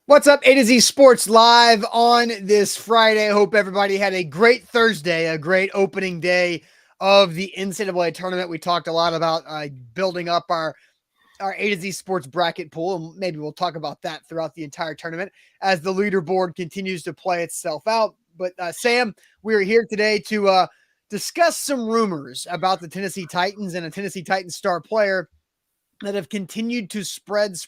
What's up, A to Z Sports Live on this Friday. Hope everybody had a great Thursday, a great opening day of the NCAA tournament. We talked a lot about building up our A to Z Sports bracket pool, and maybe we'll talk about that throughout the entire tournament as the leaderboard continues to play itself out. But Sam, we're here today to discuss some rumors about the Tennessee Titans and a Tennessee Titans star player that have continued to spread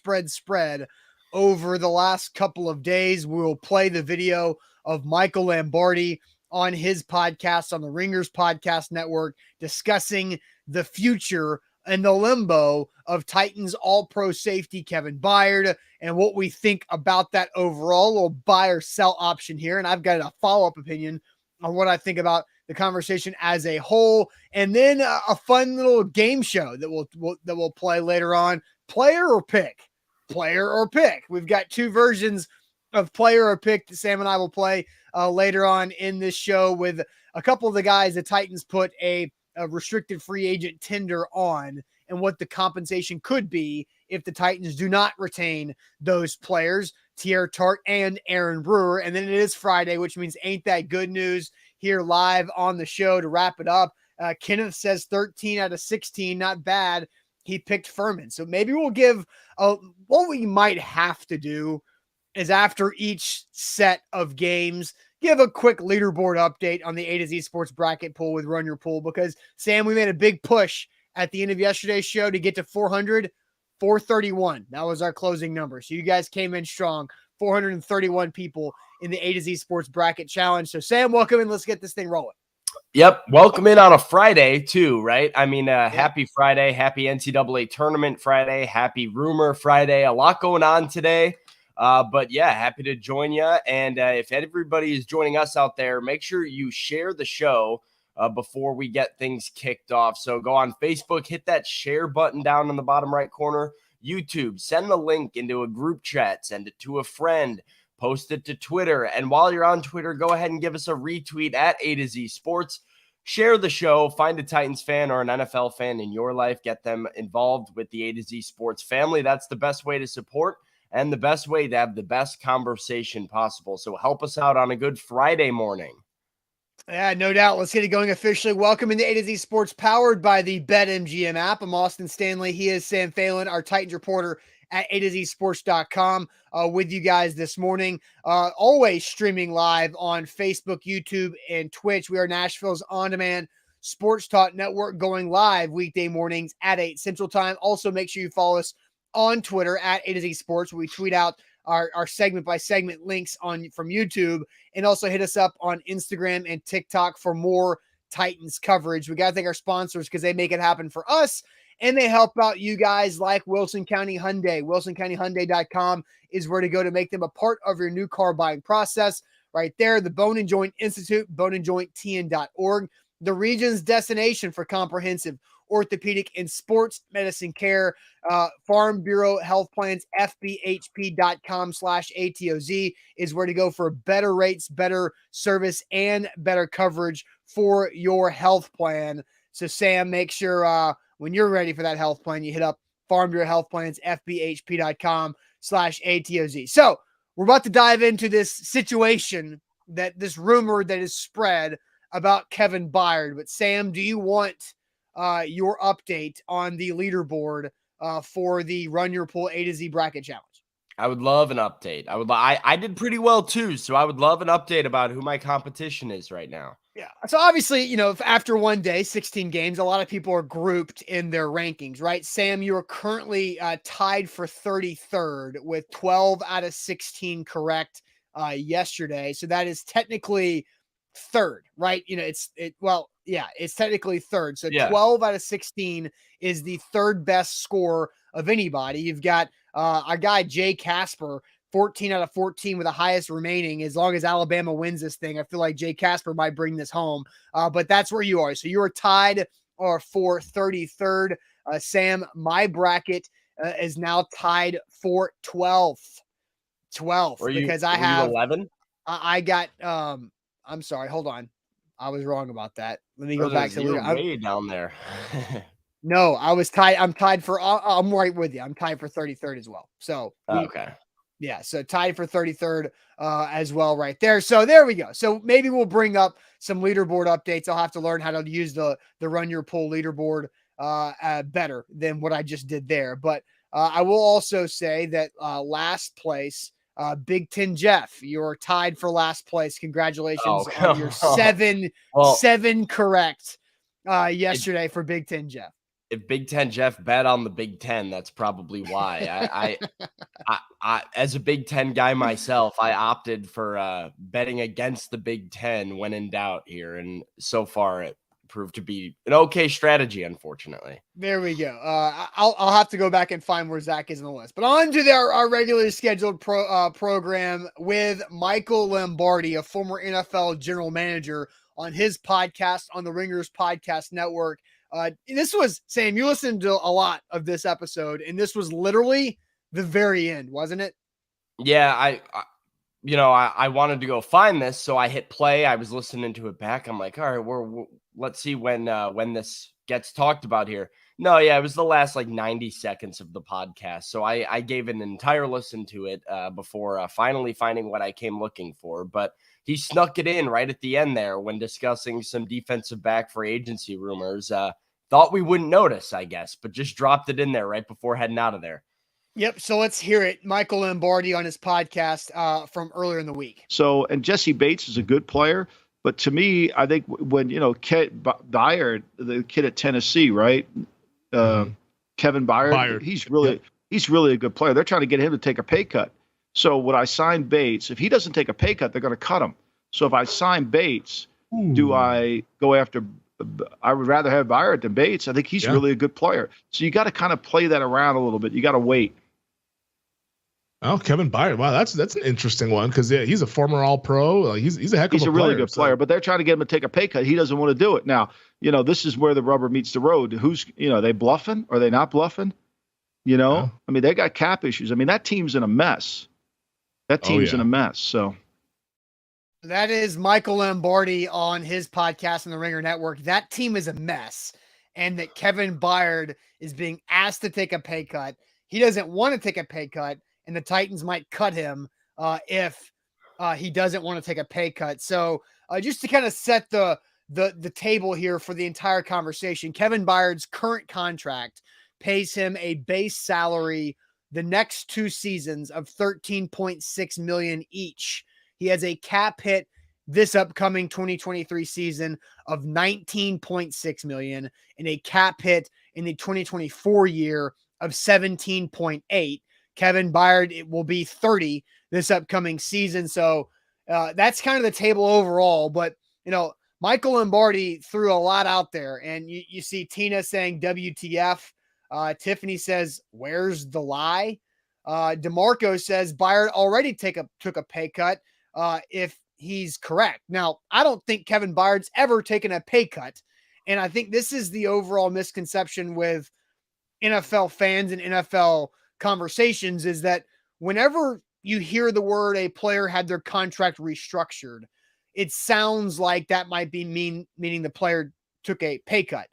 over the last couple of days. We'll play the video of Michael Lombardi on his podcast on the Ringers Podcast Network discussing the future and the limbo of Titans all-pro safety Kevin Byard and what we think about that overall. A little buy or sell option here, and I've got a follow-up opinion on what I think about the conversation as a whole, and then a fun little game show that we'll play later on. Player or pick. We've got two versions of player or pick that Sam and I will play later on in this show with a couple of the guys the Titans put a restricted free agent tender on and what the compensation could be if the Titans do not retain those players, Tierra Tart and Aaron Brewer. And then it is Friday, which means ain't that good news here live on the show to wrap it up. Kenneth says 13 out of 16, not bad. He picked Furman. So maybe we'll give what we might have to do is after each set of games, give a quick leaderboard update on the A to Z Sports bracket pool with Run Your Pool, because Sam, we made a big push at the end of yesterday's show to get to 431. That was our closing number. So you guys came in strong, 431 people in the A to Z Sports bracket challenge. So Sam, welcome, and let's get this thing rolling. Yep. Welcome in on a Friday too, right? I mean, happy Friday, happy NCAA tournament Friday, happy rumor Friday, a lot going on today. But yeah, happy to join you. And if everybody is joining us out there, make sure you share the show before we get things kicked off. So go on Facebook, hit that share button down in the bottom right corner. YouTube, send the link into a group chat, send it to a friend. Post it to Twitter. And while you're on Twitter, go ahead and give us a retweet at A to Z Sports. Share the show. Find a Titans fan or an NFL fan in your life. Get them involved with the A to Z Sports family. That's the best way to support and the best way to have the best conversation possible. So help us out on a good Friday morning. Yeah, no doubt. Let's get it going officially. Welcome into A to Z Sports, powered by the BetMGM app. I'm Austin Stanley. He is Sam Phelan, our Titans reporter at A2ZSports.com with you guys this morning. Always streaming live on Facebook, YouTube, and Twitch. We are Nashville's on-demand sports talk network, going live weekday mornings at 8 Central Time. Also, make sure you follow us on Twitter at A2Z Sports, where we tweet out our segment-by-segment links from YouTube, and also hit us up on Instagram and TikTok for more Titans coverage. We got to thank our sponsors because they make it happen for us, and they help out you guys like Wilson County Hyundai. WilsonCountyHyundai.com is where to go to make them a part of your new car buying process. Right there, the Bone and Joint Institute, boneandjointtn.org, the region's destination for comprehensive orthopedic and sports medicine care. Farm Bureau Health Plans, fbhp.com/ATOZ is where to go for better rates, better service, and better coverage for your health plan. So Sam, make sure when you're ready for that health plan, you hit up Farm Bureau Health Plans, fbhp.com/ATOZ. So we're about to dive into this situation, this rumor that is spread about Kevin Byard. But Sam, do you want your update on the leaderboard for the Run Your Pool A to Z bracket challenge? I would love an update. I did pretty well too, so I would love an update about who my competition is right now. Yeah. So obviously, after one day, 16 games, a lot of people are grouped in their rankings, right? Sam, you are currently tied for 33rd with 12 out of 16 correct yesterday. So that is technically third, right? It's technically third. So 12 out of 16 is the third best score of anybody. You've got our guy, Jay Casper, 14 out of 14 with the highest remaining. As long as Alabama wins this thing, I feel like Jay Casper might bring this home. But that's where you are. So you are tied for 33rd. Sam, my bracket is now tied for 12th. 12th. Because I have 11. I got I'm sorry, hold on. I was wrong about that. Let me go back to way down there. No, I was tied. I'm tied for I'm right with you. I'm tied for 33rd as well. So okay. Yeah, so tied for 33rd as well right there. So there we go. So maybe we'll bring up some leaderboard updates. I'll have to learn how to use the Run Your Pool leaderboard better than what I just did there. But I will also say that last place, Big Ten Jeff, you're tied for last place. Congratulations on your seven correct yesterday for Big Ten Jeff. If Big Ten Jeff bet on the Big Ten, that's probably why. I as a Big Ten guy myself, I opted for betting against the Big Ten when in doubt here, and so far it proved to be an okay strategy, unfortunately. There we go. I'll have to go back and find where Zach is in the list. But on to our regularly scheduled program with Michael Lombardi, a former NFL general manager, on his podcast on the Ringers Podcast Network. This was, Sam, you listened to a lot of this episode, and this was literally the very end, wasn't it? Yeah, I wanted to go find this, so I hit play. I was listening to it back. I'm like, all right, let's see when this gets talked about here. No, yeah, it was the last like 90 seconds of the podcast. So I gave an entire listen to it before finally finding what I came looking for. But he snuck it in right at the end there when discussing some defensive back free agency rumors. Thought we wouldn't notice, I guess, but just dropped it in there right before heading out of there. Yep. So let's hear it. Michael Lombardi on his podcast from earlier in the week. So, and Jesse Bates is a good player, but to me, I think when, Byard, the kid at Tennessee, right? Kevin Byard, he's really a good player. They're trying to get him to take a pay cut. So would I sign Bates? If he doesn't take a pay cut, they're going to cut him. So if I sign Bates, do I go after? I would rather have Byard than Bates. I think he's really a good player. So you got to kind of play that around a little bit. You got to wait. Oh, Kevin Byard. Wow, that's an interesting one because he's a former All-Pro. Like he's a heck of a player. He's a really good player, but they're trying to get him to take a pay cut. He doesn't want to do it. Now, this is where the rubber meets the road. Who's, are they bluffing? Are they not bluffing? I mean, they got cap issues. I mean, that team's in a mess. In a mess. So that is Michael Lombardi on his podcast on the Ringer Network. That team is a mess, and that Kevin Byard is being asked to take a pay cut. He doesn't want to take a pay cut, and the Titans might cut him if he doesn't want to take a pay cut. So just to kind of set the table here for the entire conversation, Kevin Byard's current contract pays him a base salary the next 2 seasons of $13.6 million each. He has a cap hit this upcoming 2023 season of $19.6 million and a cap hit in the 2024 year of $17.8. Kevin Byard, it will be 30 this upcoming season. So that's kind of the table overall. But, Michael Lombardi threw a lot out there, and you see Tina saying WTF. Tiffany says, where's the lie? DeMarco says Byard already took a pay cut if he's correct. Now, I don't think Kevin Byard's ever taken a pay cut. And I think this is the overall misconception with NFL fans and NFL conversations is that whenever you hear the word a player had their contract restructured, it sounds like that might be meaning the player took a pay cut.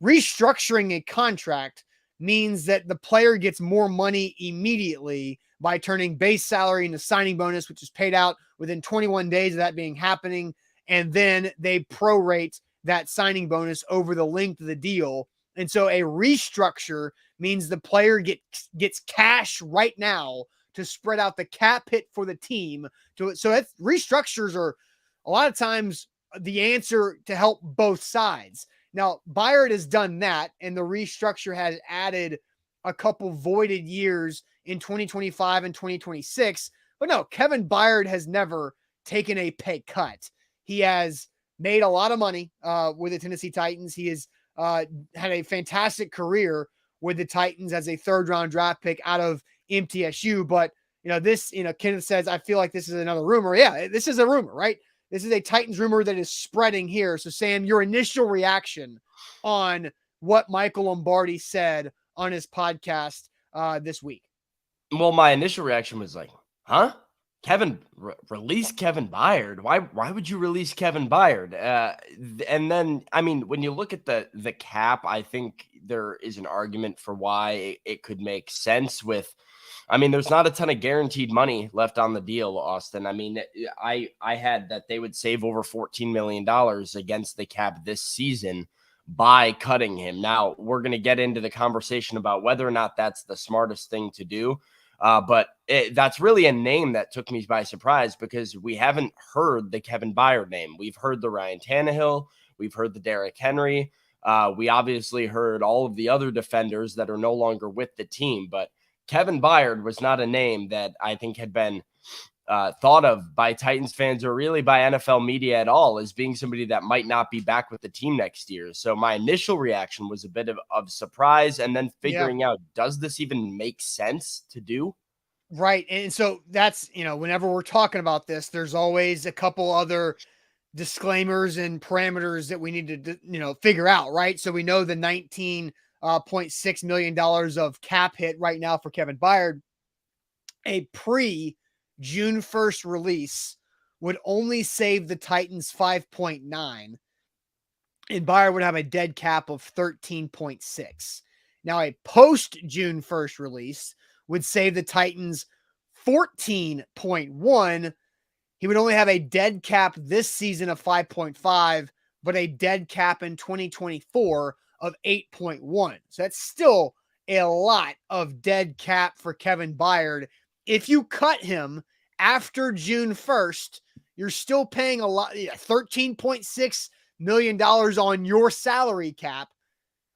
Restructuring a contract means that the player gets more money immediately by turning base salary into signing bonus, which is paid out within 21 days of that being happening. And then they prorate that signing bonus over the length of the deal. And so a restructure means the player gets cash right now to spread out the cap hit for the team. So restructures are a lot of times the answer to help both sides. Now, Byard has done that, and the restructure has added a couple voided years in 2025 and 2026. But no, Kevin Byard has never taken a pay cut. He has made a lot of money with the Tennessee Titans. He has had a fantastic career with the Titans as a third-round draft pick out of MTSU. But, Kenneth says, I feel like this is another rumor. Yeah, this is a rumor, right? This is a Titans rumor that is spreading here. So, Sam, your initial reaction on what Michael Lombardi said on his podcast this week? Well, my initial reaction was like, huh? Release Kevin Byard? Why would you release Kevin Byard? And then, I mean, when you look at the cap, I think there is an argument for why it could make sense with I mean, there's not a ton of guaranteed money left on the deal, Austin. I mean, I had that they would save over $14 million against the cap this season by cutting him. Now, we're going to get into the conversation about whether or not that's the smartest thing to do. But that's really a name that took me by surprise because we haven't heard the Kevin Byard name. We've heard the Ryan Tannehill. We've heard the Derrick Henry. We obviously heard all of the other defenders that are no longer with the team. But Kevin Byard was not a name that I think had been thought of by Titans fans or really by NFL media at all as being somebody that might not be back with the team next year. So my initial reaction was a bit of surprise and then figuring out, does this even make sense to do? Right. And so that's, whenever we're talking about this, there's always a couple other disclaimers and parameters that we need to, figure out. Right. So we know the $19.6 million of cap hit right now for Kevin Byard. A pre-June 1st release would only save the Titans 5.9, and Byard would have a dead cap of 13.6. Now, a post-June 1st release would save the Titans 14.1. He would only have a dead cap this season of 5.5, but a dead cap in 2024 of 8.1. So that's still a lot of dead cap for Kevin Byard. If you cut him after June 1st, you're still paying a lot, $13.6 million on your salary cap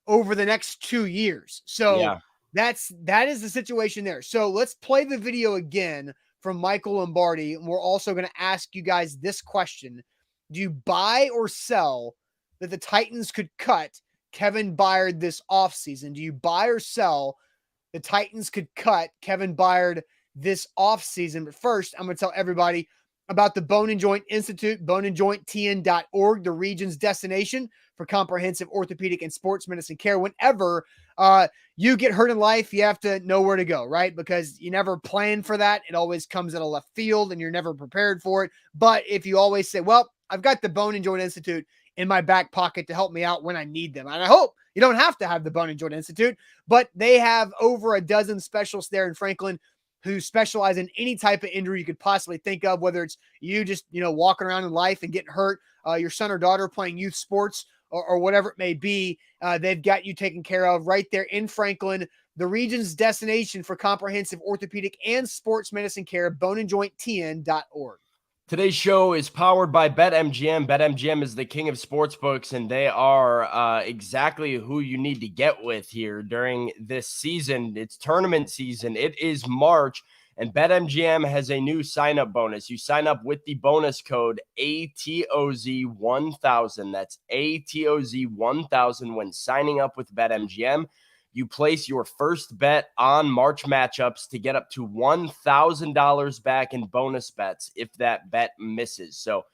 over the next 2 years. So that is the situation there. So let's play the video again from Michael Lombardi. And we're also going to ask you guys this question. Do you buy or sell that the Titans could cut Kevin Byard this offseason? Do you buy or sell the Titans could cut Kevin Byard this offseason? But first, I'm going to tell everybody about the Bone and Joint Institute, boneandjointtn.org, the region's destination for comprehensive orthopedic and sports medicine care. Whenever you get hurt in life, you have to know where to go, right? Because you never plan for that. It always comes at a left field and you're never prepared for it. But if you always say, well, I've got the Bone and Joint Institute in my back pocket to help me out when I need them. And I hope you don't have to have the Bone and Joint Institute, but they have over a dozen specialists there in Franklin who specialize in any type of injury you could possibly think of, whether it's you just, walking around in life and getting hurt, your son or daughter playing youth sports or whatever it may be. They've got you taken care of right there in Franklin, the region's destination for comprehensive orthopedic and sports medicine care, boneandjointtn.org. Today's show is powered by BetMGM. BetMGM is the king of sportsbooks, and they are exactly who you need to get with here during this season. It's tournament season. It is March, and BetMGM has a new sign-up bonus. You sign up with the bonus code ATOZ1000. That's ATOZ1000 when signing up with BetMGM. You place your first bet on March matchups to get up to $1,000 back in bonus bets if that bet misses. So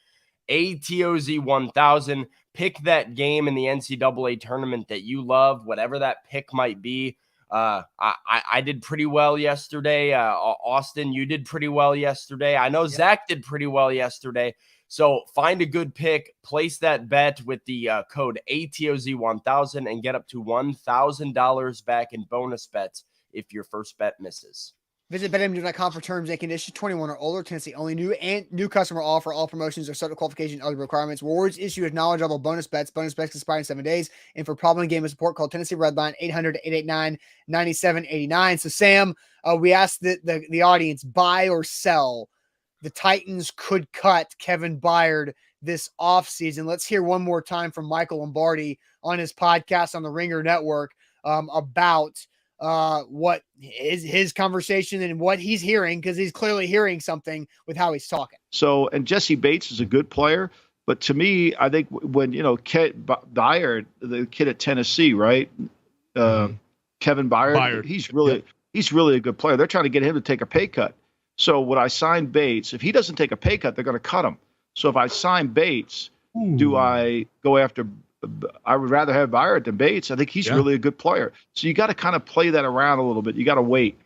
ATOZ 1000, pick that game in the NCAA tournament that you love, whatever that pick might be. I did pretty well yesterday. Austin, you did pretty well yesterday. I know Zach did pretty well yesterday. So find a good pick, place that bet with the code ATOZ1000 and get up to $1,000 back in bonus bets if your first bet misses. Visit BetMGM.com for terms and conditions. 21 or older. Tennessee only. New customer offer. All promotions are subject to qualification and other requirements. Rewards issued with knowledgeable bonus bets. Bonus bets expire in 7 days. And for problem and game support, call Tennessee Redline 800-889-9789. So Sam, we asked the audience, buy or sell the Titans could cut Kevin Byard this offseason. Let's hear one more time from Michael Lombardi on his podcast on the Ringer Network about what is his conversation and what he's hearing, because he's clearly hearing something with how he's talking. So, and Jesse Bates is a good player, but to me, I think when, Byard, the kid at Tennessee, right? Kevin Byard, he's really a good player. They're trying to get him to take a pay cut. So would I sign Bates? If he doesn't take a pay cut, they're going to cut him. So if I sign Bates, do I go after – I would rather have Byard than Bates. I think he's really a good player. So you got to kind of play that around a little bit. You got to wait.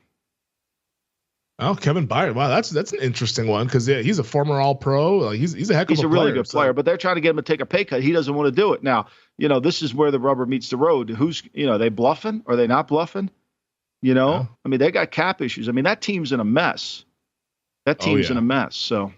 Oh, Kevin Byard. Wow, that's an interesting one because he's a former All-Pro. He's a heck of a player. He's a really good player, but they're trying to get him to take a pay cut. He doesn't want to do it. Now, this is where the rubber meets the road. Who's – they bluffing? Are they not bluffing? You know, Yeah. I mean, they got cap issues. I mean, that team's in a mess. That team's in a mess. So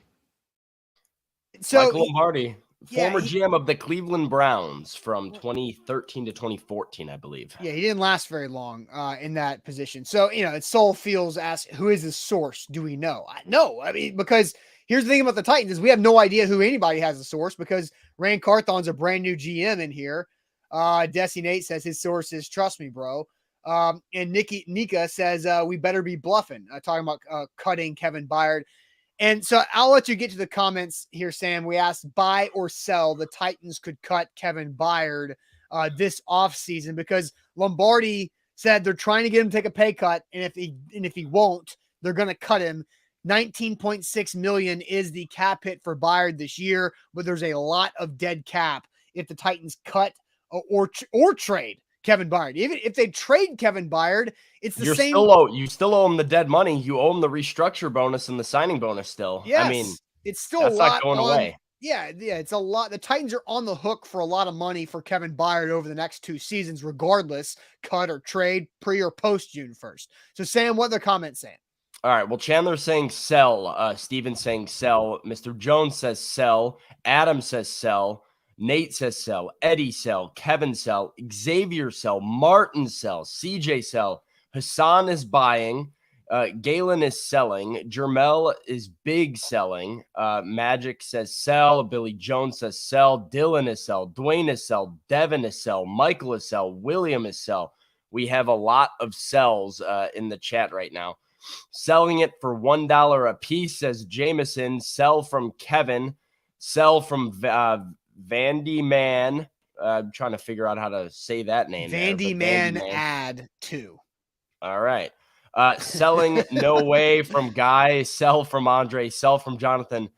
Michael Lombardi, yeah, former GM of the Cleveland Browns from 2013 to 2014, I believe. Yeah, he didn't last very long in that position. So, it's Soul Feels asked, who is the source? Do we know? No. I mean, because here's the thing about the Titans is we have no idea who anybody has a source because Rand Carthon's a brand new GM in here. Desi Nate says his source is trust me, bro. And Nika says we better be bluffing, talking about cutting Kevin Byard. And so I'll let you get to the comments here, Sam. We asked buy or sell. The Titans could cut Kevin Byard this offseason because Lombardi said they're trying to get him to take a pay cut. And if he won't, they're going to cut him. 19.6 million is the cap hit for Byard this year, but there's a lot of dead cap if the Titans cut or trade Kevin Byard. Even if they trade Kevin Byard, it's the same. You still owe him the dead money. You owe him the restructure bonus and the signing bonus still. Yes, I mean, it's still that's a lot not going away. Yeah, it's a lot. The Titans are on the hook for a lot of money for Kevin Byard over the next 2 seasons, regardless, cut or trade, pre or post June 1st. So, Sam, what are the comments saying? All right. Well, Chandler's saying sell. Steven saying sell. Mr. Jones says sell. Adam says sell. Nate says sell. Eddie sell. Kevin sell. Xavier sell. Martin sell. CJ sell. Hassan is buying. Galen is selling. Jermel is big selling. Magic says sell. Billy Jones says sell. Dylan is sell. Dwayne is sell. Devin is sell. Michael is sell. William is sell. We have a lot of sells in the chat right now. Selling it for $1 a piece, says Jameson. Sell from Kevin. Sell from Vandy Man. I'm trying to figure out how to say that name. Vandy Man add 2. All right. Selling no way from Guy. Sell from Andre. Sell from Jonathan.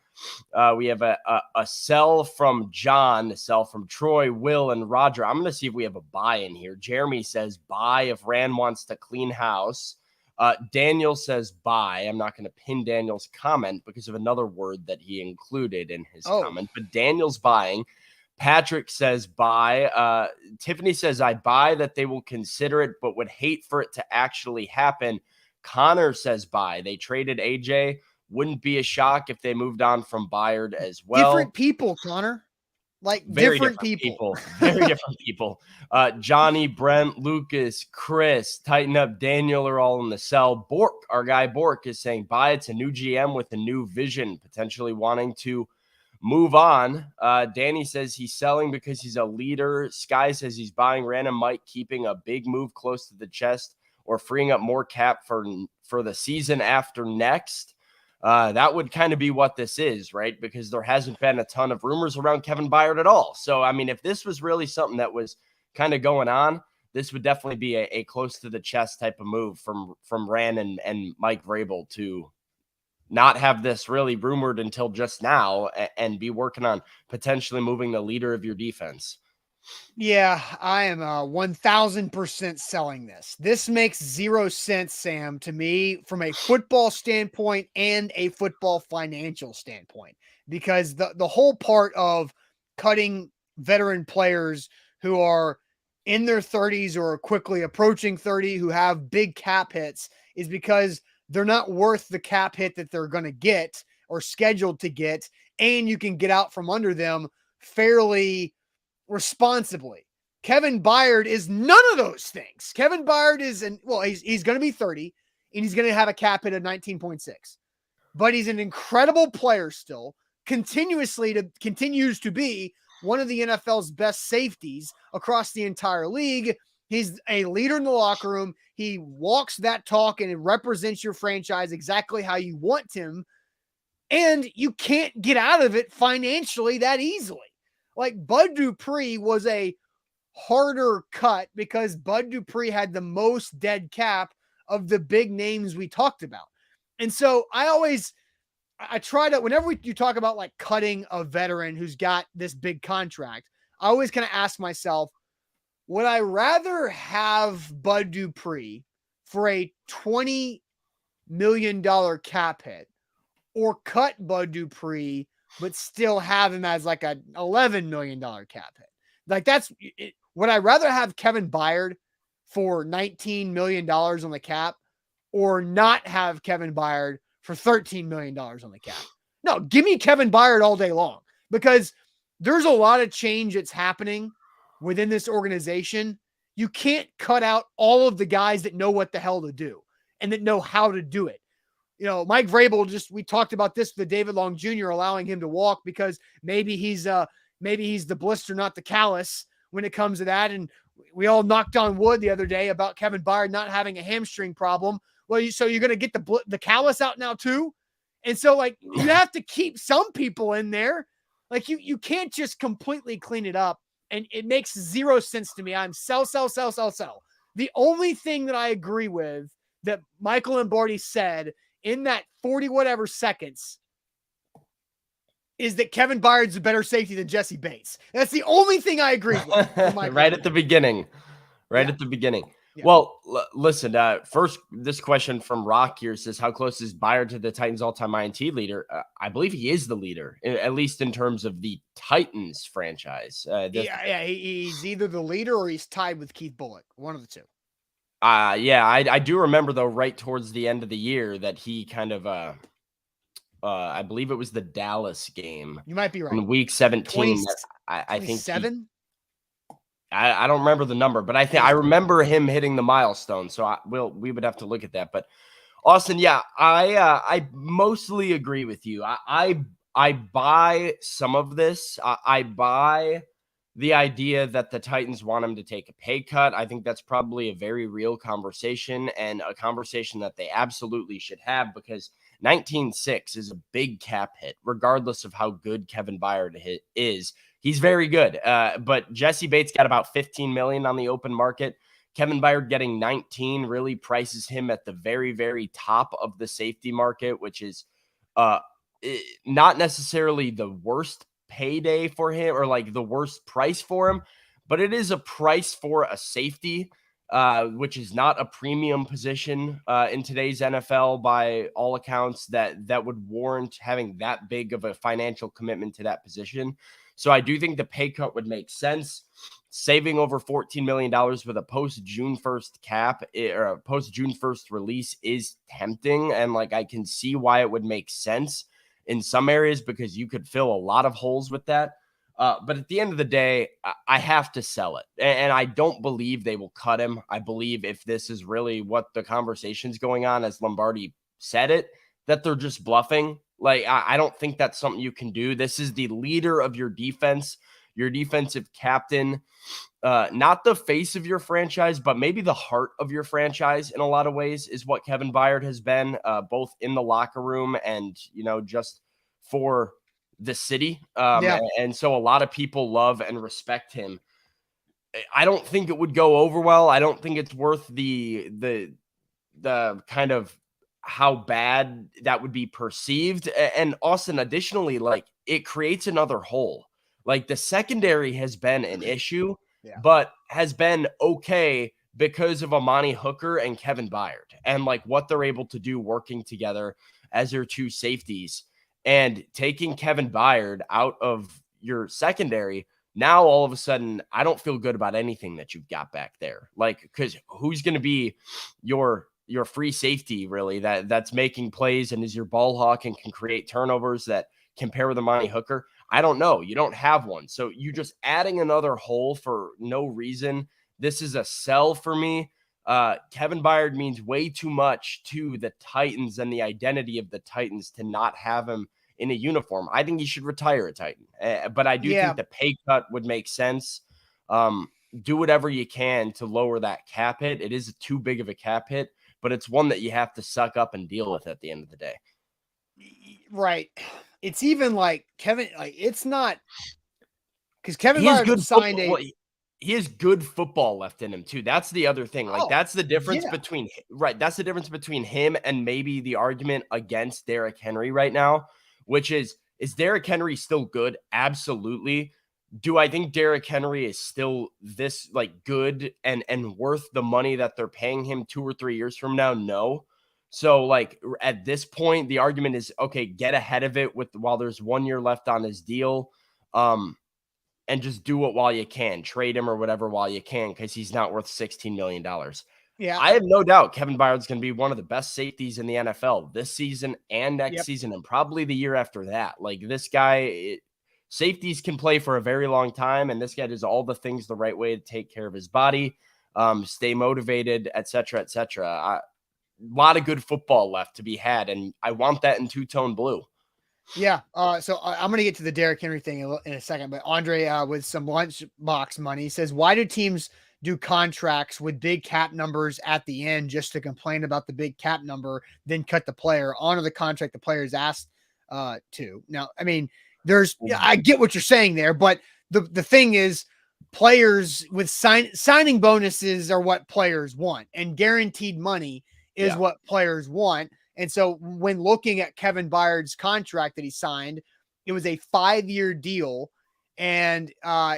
We have a sell from John. Sell from Troy, Will, and Roger. I'm going to see if we have a buy in here. Jeremy says buy if Rand wants to clean house. Daniel says buy. I'm not going to pin Daniel's comment because of another word that he included in his comment, but Daniel's buying. Patrick says buy. Tiffany says I buy that they will consider it, but would hate for it to actually happen. Connor says buy. They traded AJ. Wouldn't be a shock if they moved on from Byard as well. Different people, Connor. Like very different people. Very different people. Johnny, Brent, Lucas, Chris, Tighten Up, Daniel are all in the sell. Bork, our guy Bork, is saying buy. It's a new GM with a new vision, potentially wanting to move on. Danny says he's selling because he's a leader. Sky says he's buying. Random Mike keeping a big move close to the chest or freeing up more cap for the season after next. That would kind of be what this is, right? Because there hasn't been a ton of rumors around Kevin Byard at all. So, I mean, if this was really something that was kind of going on, this would definitely be a close to the chest type of move from Rand and Mike Vrabel to not have this really rumored until just now and be working on potentially moving the leader of your defense. Yeah, I am 1000% selling this. This makes 0 sense, Sam, to me from a football standpoint and a football financial standpoint, because the whole part of cutting veteran players who are in their 30s or quickly approaching 30 who have big cap hits is because they're not worth the cap hit that they're going to get or scheduled to get, and you can get out from under them fairly responsibly. Kevin Byard is none of those things. Kevin Byard is he's going to be 30 and he's going to have a cap hit of 19.6, but he's an incredible player still, continues to be one of the NFL's best safeties across the entire league. He's a leader in the locker room. He walks that talk and it represents your franchise exactly how you want him. And you can't get out of it financially that easily. Like Bud Dupree was a harder cut because Bud Dupree had the most dead cap of the big names we talked about. And so I try to, whenever you talk about like cutting a veteran who's got this big contract, I always kind of ask myself, would I rather have Bud Dupree for a $20 million cap hit or cut Bud Dupree but still have him as like a $11 million cap hit? Like that's it. Would I rather have Kevin Byard for $19 million on the cap, or not have Kevin Byard for $13 million on the cap. No, give me Kevin Byard all day long, because there's a lot of change that's happening within this organization. You can't cut out all of the guys that know what the hell to do and that know how to do it. You know, Mike Vrabel, we talked about this with David Long Jr., allowing him to walk because maybe he's the blister, not the callus when it comes to that. And we all knocked on wood the other day about Kevin Byard not having a hamstring problem. Well, so you're going to get the callus out now too. And so, like, you have to keep some people in there. Like, you can't just completely clean it up. And it makes zero sense to me. I'm sell. The only thing that I agree with that Michael Lombardi said in that 40 whatever seconds is that Kevin Byard's a better safety than Jesse Bates. That's the only thing I agree with. Right at the beginning. At the beginning. Yeah. Well, listen, first, this question from Rock here says, how close is Byard to the Titans all-time INT leader? I believe he is the leader, at least in terms of the Titans franchise. He's either the leader or he's tied with Keith Bullock, one of the two. I do remember, though, right towards the end of the year that he kind of, I believe it was the Dallas game. You might be right. In week 17. I think 7? I don't remember the number, but I remember him hitting the milestone. So we would have to look at that. But Austin, yeah, I mostly agree with you. I buy some of this. I buy the idea that the Titans want him to take a pay cut. I think that's probably a very real conversation, and a conversation that they absolutely should have, because 19.6 is a big cap hit, regardless of how good Kevin Byard is. He's very good. But Jesse Bates got about 15 million on the open market. Kevin Byard getting 19 really prices him at the very, very top of the safety market, which is not necessarily the worst payday for him, or like the worst price for him, but it is a price for a safety, which is not a premium position in today's NFL by all accounts that would warrant having that big of a financial commitment to that position. So I do think the pay cut would make sense. Saving over $14 million with a post-June 1st cap or a post-June 1st release is tempting. And like, I can see why it would make sense in some areas, because you could fill a lot of holes with that. But at the end of the day, I have to sell it. And I don't believe they will cut him. I believe if this is really what the conversation's going on, as Lombardi said it, that they're just bluffing. Like, I don't think that's something you can do. This is the leader of your defense, your defensive captain, not the face of your franchise, but maybe the heart of your franchise in a lot of ways is what Kevin Byard has been, both in the locker room and, just for the city. And so a lot of people love and respect him. I don't think it would go over well. I don't think it's worth the kind of how bad that would be perceived. And Austin, additionally, like, it creates another hole. Like, the secondary has been an issue, but has been okay because of Amani Hooker and Kevin Byard, and like what they're able to do working together as their two safeties. And taking Kevin Byard out of your secondary, now all of a sudden, I don't feel good about anything that you've got back there. Like, because who's going to be your free safety, really, that's making plays and is your ball hawk and can create turnovers that compare with Amani Hooker? I don't know. You don't have one. So you just adding another hole for no reason. This is a sell for me. Kevin Byard means way too much to the Titans and the identity of the Titans to not have him in a uniform. I think he should retire a Titan. But I do think the pay cut would make sense. Do whatever you can to lower that cap hit. It is too big of a cap hit, but it's one that you have to suck up and deal with at the end of the day. Right. It's even like Kevin, like, it's not because Kevin Byard signed he has good football left in him too. That's the other thing. Like, that's the difference between that's the difference between him and maybe the argument against Derrick Henry right now, which is Derrick Henry still good? Absolutely. Do I think Derrick Henry is still this like good and worth the money that they're paying him 2 or 3 years from now? No. So like at this point, the argument is, okay, get ahead of it while there's 1 year left on his deal. and just do it while you can. Trade him or whatever while you can, because he's not worth $16 million. Yeah. I have no doubt Kevin Byard's going to be one of the best safeties in the NFL this season and next season, and probably the year after that. Like, this guy, safeties can play for a very long time, and this guy does all the things the right way to take care of his body, stay motivated, et cetera, et cetera. A lot of good football left to be had, and I want that in two-tone blue. Yeah. So I'm going to get to the Derrick Henry thing in a second, but Andre, with some lunchbox money, says, why do teams do contracts with big cap numbers at the end just to complain about the big cap number, then cut the player, honor the contract the player is asked to? Now, I mean, I get what you're saying there, but the thing is, players with signing bonuses are what players want, and guaranteed money is what players want. And so when looking at Kevin Byard's contract that he signed, it was a 5-year deal, and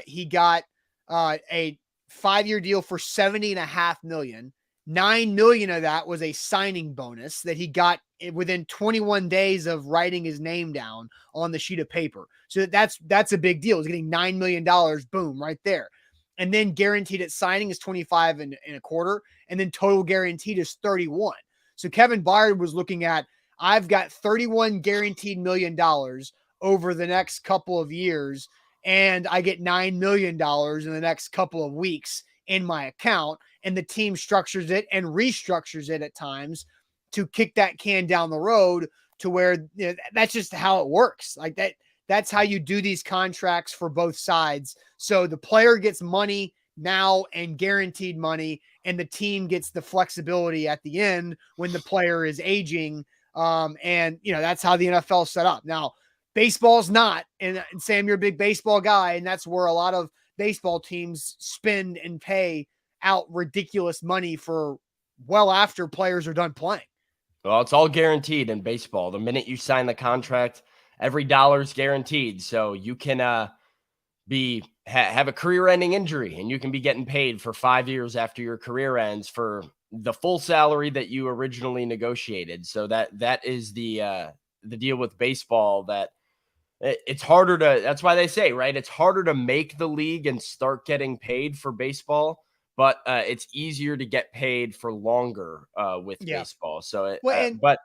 he got a 5-year deal for $70.5 million. $9 million of that was a signing bonus that he got within 21 days of writing his name down on the sheet of paper. So that's a big deal. He's getting $9 million, boom, right there. And then guaranteed at signing is 25 and a quarter, and then total guaranteed is 31. So Kevin Byard was looking at, I've got 31 guaranteed $1 million over the next couple of years, and I get $9 million in the next couple of weeks in my account. And the team structures it and restructures it at times to kick that can down the road to where, that's just how it works. Like that's how you do these contracts for both sides. So the player gets money now and guaranteed money, and the team gets the flexibility at the end when the player is aging. And that's how the NFL is set up. Now, baseball's not, and Sam, you're a big baseball guy, and that's where a lot of baseball teams spend and pay out ridiculous money for well after players are done playing. Well, it's all guaranteed in baseball. The minute you sign the contract, every dollar is guaranteed. So you can have a career-ending injury, and you can be getting paid for 5 years after your career ends for the full salary that you originally negotiated. So that is the deal with baseball, that it's harder to, that's why they say, right, it's harder to make the league and start getting paid for baseball, but it's easier to get paid for longer with baseball. So but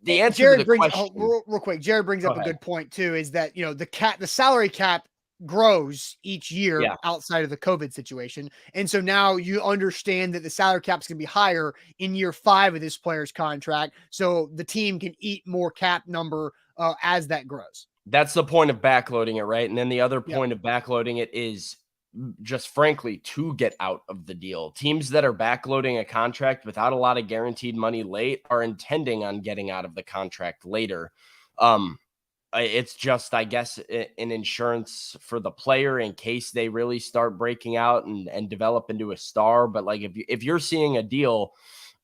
the answer Jared to the brings question, real quick, Jared brings up a good point too, is that the salary cap grows each year outside of the COVID situation. And so now you understand that the salary cap is going to be higher in year 5 of this player's contract. So the team can eat more cap number as that grows. That's the point of backloading it, right? And then the other point of backloading it is just frankly to get out of the deal. Teams that are backloading a contract without a lot of guaranteed money late are intending on getting out of the contract later. It's just, I guess, an insurance for the player in case they really start breaking out and develop into a star. But like, if you're seeing a deal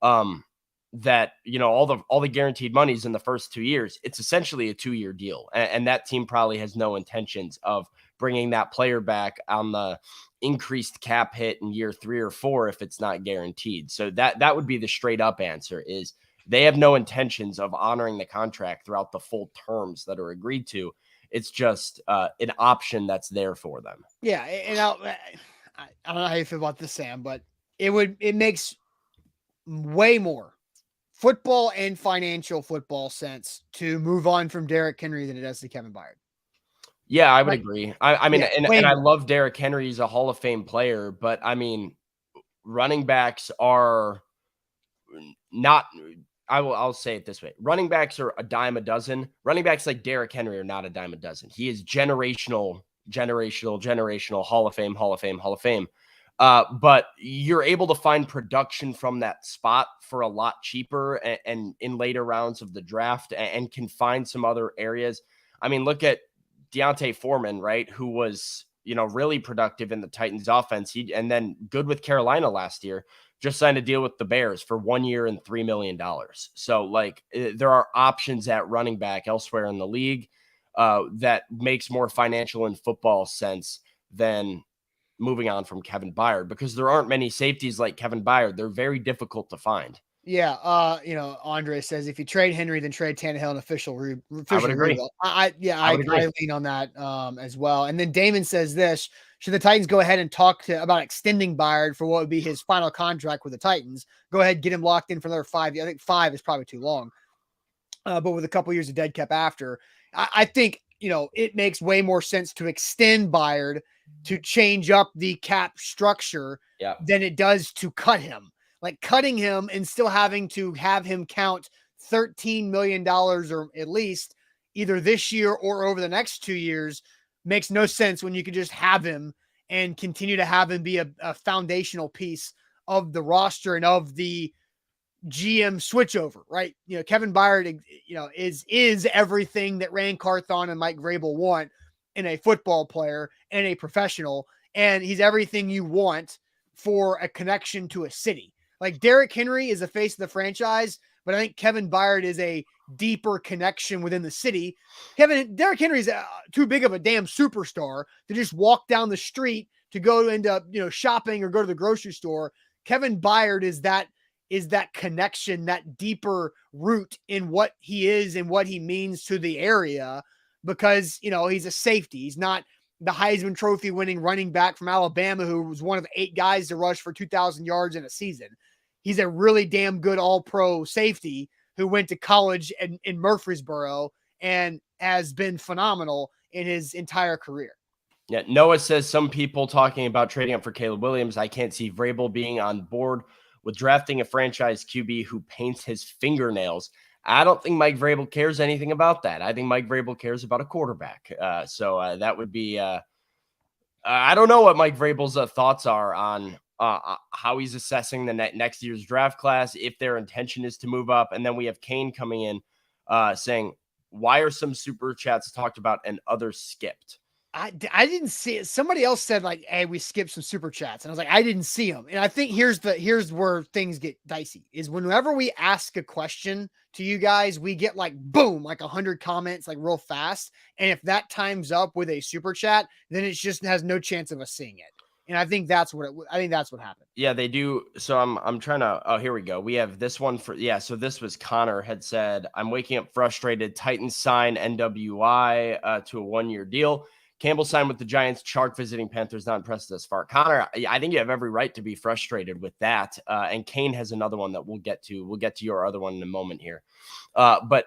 that, all the guaranteed monies in the first 2 years, it's essentially a 2-year deal. And that team probably has no intentions of bringing that player back on the increased cap hit in year 3 or 4 if it's not guaranteed. So that would be the straight up answer, is they have no intentions of honoring the contract throughout the full terms that are agreed to. It's just an option that's there for them. Yeah. And I don't know how you feel about this, Sam, but it makes way more football and financial football sense to move on from Derrick Henry than it does to Kevin Byard. Yeah, I would agree. I mean, I love Derrick Henry. He's a Hall of Fame player, but I mean, running backs are not, I'll say it this way. Running backs are a dime a dozen. Running backs like Derrick Henry are not a dime a dozen. He is generational, Hall of Fame. But you're able to find production from that spot for a lot cheaper and in later rounds of the draft, and can find some other areas. I mean, look at Deontay Foreman, right? Who was, really productive in the Titans offense. And then good with Carolina last year, just signed a deal with the Bears for 1 year and $3 million. So like, there are options at running back elsewhere in the league that makes more financial and football sense than moving on from Kevin Byard, because there aren't many safeties like Kevin Byard. They're very difficult to find. Yeah, Andre says if you trade Henry, then trade Tannehill and official I would agree. rebuild. I would agree. lean on that as well. And then Damon says this: should the Titans go ahead and talk about extending Byard for what would be his final contract with the Titans? Go ahead, get him locked in for another 5 years. I think 5 is probably too long, but with a couple years of dead cap after, I think it makes way more sense to extend Byard to change up the cap structure than it does to cut him. Like cutting him and still having to have him count $13 million or at least either this year or over the next 2 years makes no sense when you could just have him and continue to have him be a foundational piece of the roster and of the GM switchover, right? Kevin Byard, is everything that Rand Carthon and Mike Vrabel want in a football player and a professional. And he's everything you want for a connection to a city. Like Derrick Henry is the face of the franchise, but I think Kevin Byard is a deeper connection within the city. Derrick Henry is too big of a damn superstar to just walk down the street to go into shopping or go to the grocery store. Kevin Byard is that connection, that deeper root in what he is and what he means to the area, because he's a safety. He's not the Heisman Trophy winning running back from Alabama who was one of 8 guys to rush for 2,000 yards in a season. He's a really damn good all-pro safety who went to college in Murfreesboro and has been phenomenal in his entire career. Yeah, Noah says some people talking about trading up for Caleb Williams. I can't see Vrabel being on board with drafting a franchise QB who paints his fingernails. I don't think Mike Vrabel cares anything about that. I think Mike Vrabel cares about a quarterback. So that would be I don't know what Mike Vrabel's thoughts are on how he's assessing the next year's draft class, if their intention is to move up. And then we have Kane coming in saying, why are some super chats talked about and others skipped? I didn't see it. Somebody else said like, hey, we skipped some super chats. And I was like, I didn't see them. And I think here's where things get dicey is whenever we ask a question to you guys, we get like, boom, like 100 comments, like real fast. And if that times up with a super chat, then it just has no chance of us seeing it. And I think that's what happened. Yeah, they do. So I'm trying to, oh, here we go. We have this one so this was Connor had said, I'm waking up frustrated. Titans sign NWI to a 1-year deal. Campbell signed with the Giants. Chark visiting Panthers, not impressed thus far. Connor, I think you have every right to be frustrated with that. And Kane has another one that we'll get to. We'll get to your other one in a moment here. But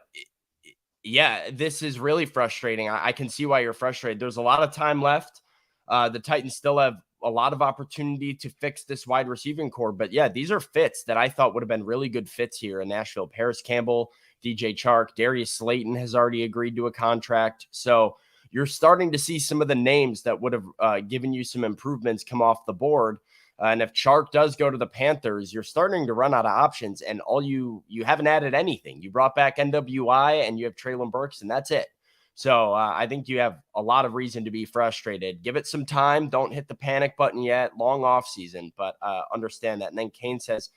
yeah, this is really frustrating. I can see why you're frustrated. There's a lot of time left. The Titans still have a lot of opportunity to fix this wide receiving core. But yeah, these are fits that I thought would have been really good fits here in Nashville. Paris Campbell, DJ Chark, Darius Slayton has already agreed to a contract. So you're starting to see some of the names that would have given you some improvements come off the board. And if Chark does go to the Panthers, you're starting to run out of options. And you haven't added anything. You brought back NWI and you have Treylon Burks, and that's it. So I think you have a lot of reason to be frustrated. Give it some time. Don't hit the panic button yet. Long off season, but understand that. And then Kane says,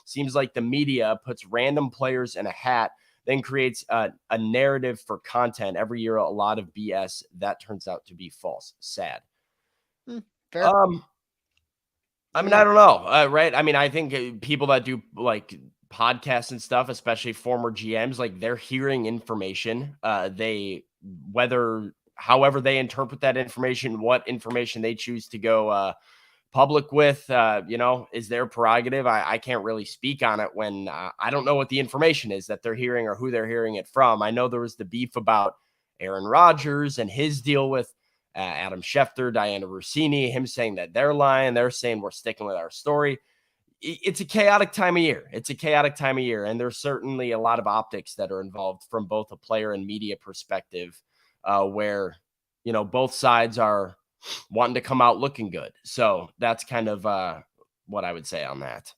seems like the media puts random players in a hat, then creates a narrative for content. Every year, a lot of BS that turns out to be false. Sad. Fair. I mean, I don't know. Right. I mean, I think people that do like podcasts and stuff, especially former GMs, like they're hearing information. However they interpret that information, what information they choose to go public with, is their prerogative. I can't really speak on it when I don't know what the information is that they're hearing or who they're hearing it from. I know there was the beef about Aaron Rodgers and his deal with Adam Schefter, Diana Rossini, him saying that they're lying. They're saying we're sticking with our story. It's a chaotic time of year. And there's certainly a lot of optics that are involved from both a player and media perspective where, both sides are wanting to come out looking good. So that's kind of what I would say on that.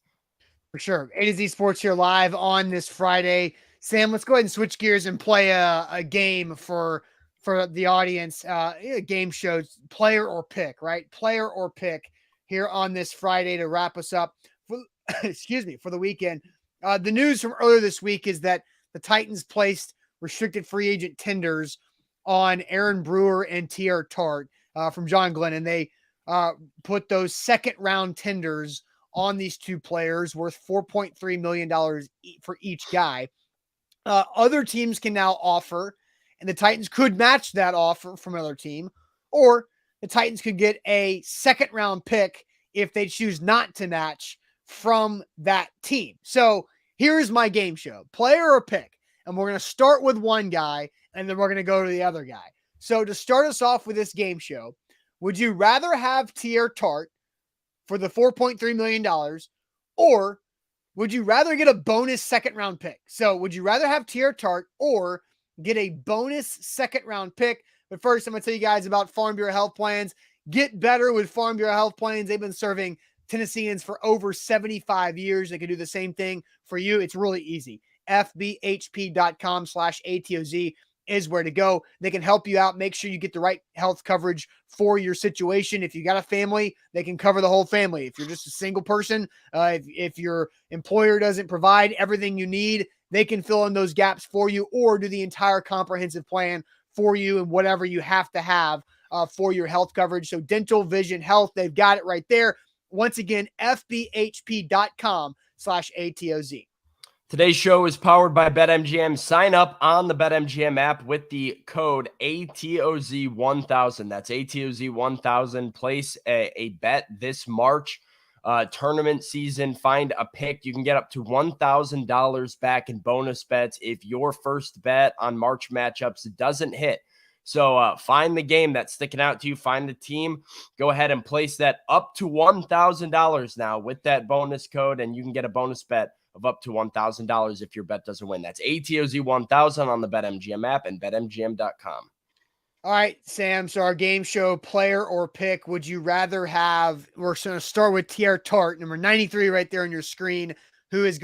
For sure. A to Z Sports here live on this Friday. Sam, let's go ahead and switch gears and play a game for the audience. Game shows player or pick, right? Player or pick here on this Friday to wrap us up for the weekend. The news from earlier this week is that the Titans placed restricted free agent tenders on Aaron Brewer and T.R. Tart from John Glennon. They put those second round tenders on these two players worth $4.3 million for each guy. Other teams can now offer, and the Titans could match that offer from another team, or the Titans could get a second-round pick if they choose not to match from that team. So here's my game show, player or pick. And we're going to start with one guy, and then we're going to go to the other guy. So to start us off with this game show, would you rather have Teair Tart for the $4.3 million, or would you rather get a bonus second-round pick? So would you rather have Teair Tart or get a bonus second-round pick? But first, I'm going to tell you guys about Farm Bureau Health Plans. Get better with Farm Bureau Health Plans. They've been serving Tennesseans for over 75 years. They can do the same thing for you. It's really easy. FBHP.com/ATOZ is where to go. They can help you out. Make sure you get the right health coverage for your situation. If you got a family, they can cover the whole family. If you're just a single person, if your employer doesn't provide everything you need, they can fill in those gaps for you or do the entire comprehensive plan for you and whatever you have to have for your health coverage. So dental, vision, health, they've got it right there. Once again, FBHP.com/ATOZ. Today's show is powered by BetMGM. Sign up on the BetMGM app with the code ATOZ1000. That's ATOZ1000. Place a bet this March tournament season. Find a pick. You can get up to $1,000 back in bonus bets if your first bet on March matchups doesn't hit. So find the game that's sticking out to you. Find the team. Go ahead and place that up to $1,000 now with that bonus code, and you can get a bonus bet of up to $1,000 if your bet doesn't win. That's ATOZ1000 on the BetMGM app and BetMGM.com. All right, Sam. So our game show, player or pick, would you rather have, we're going to start with Teair Tart, number 93 right there on your screen, who has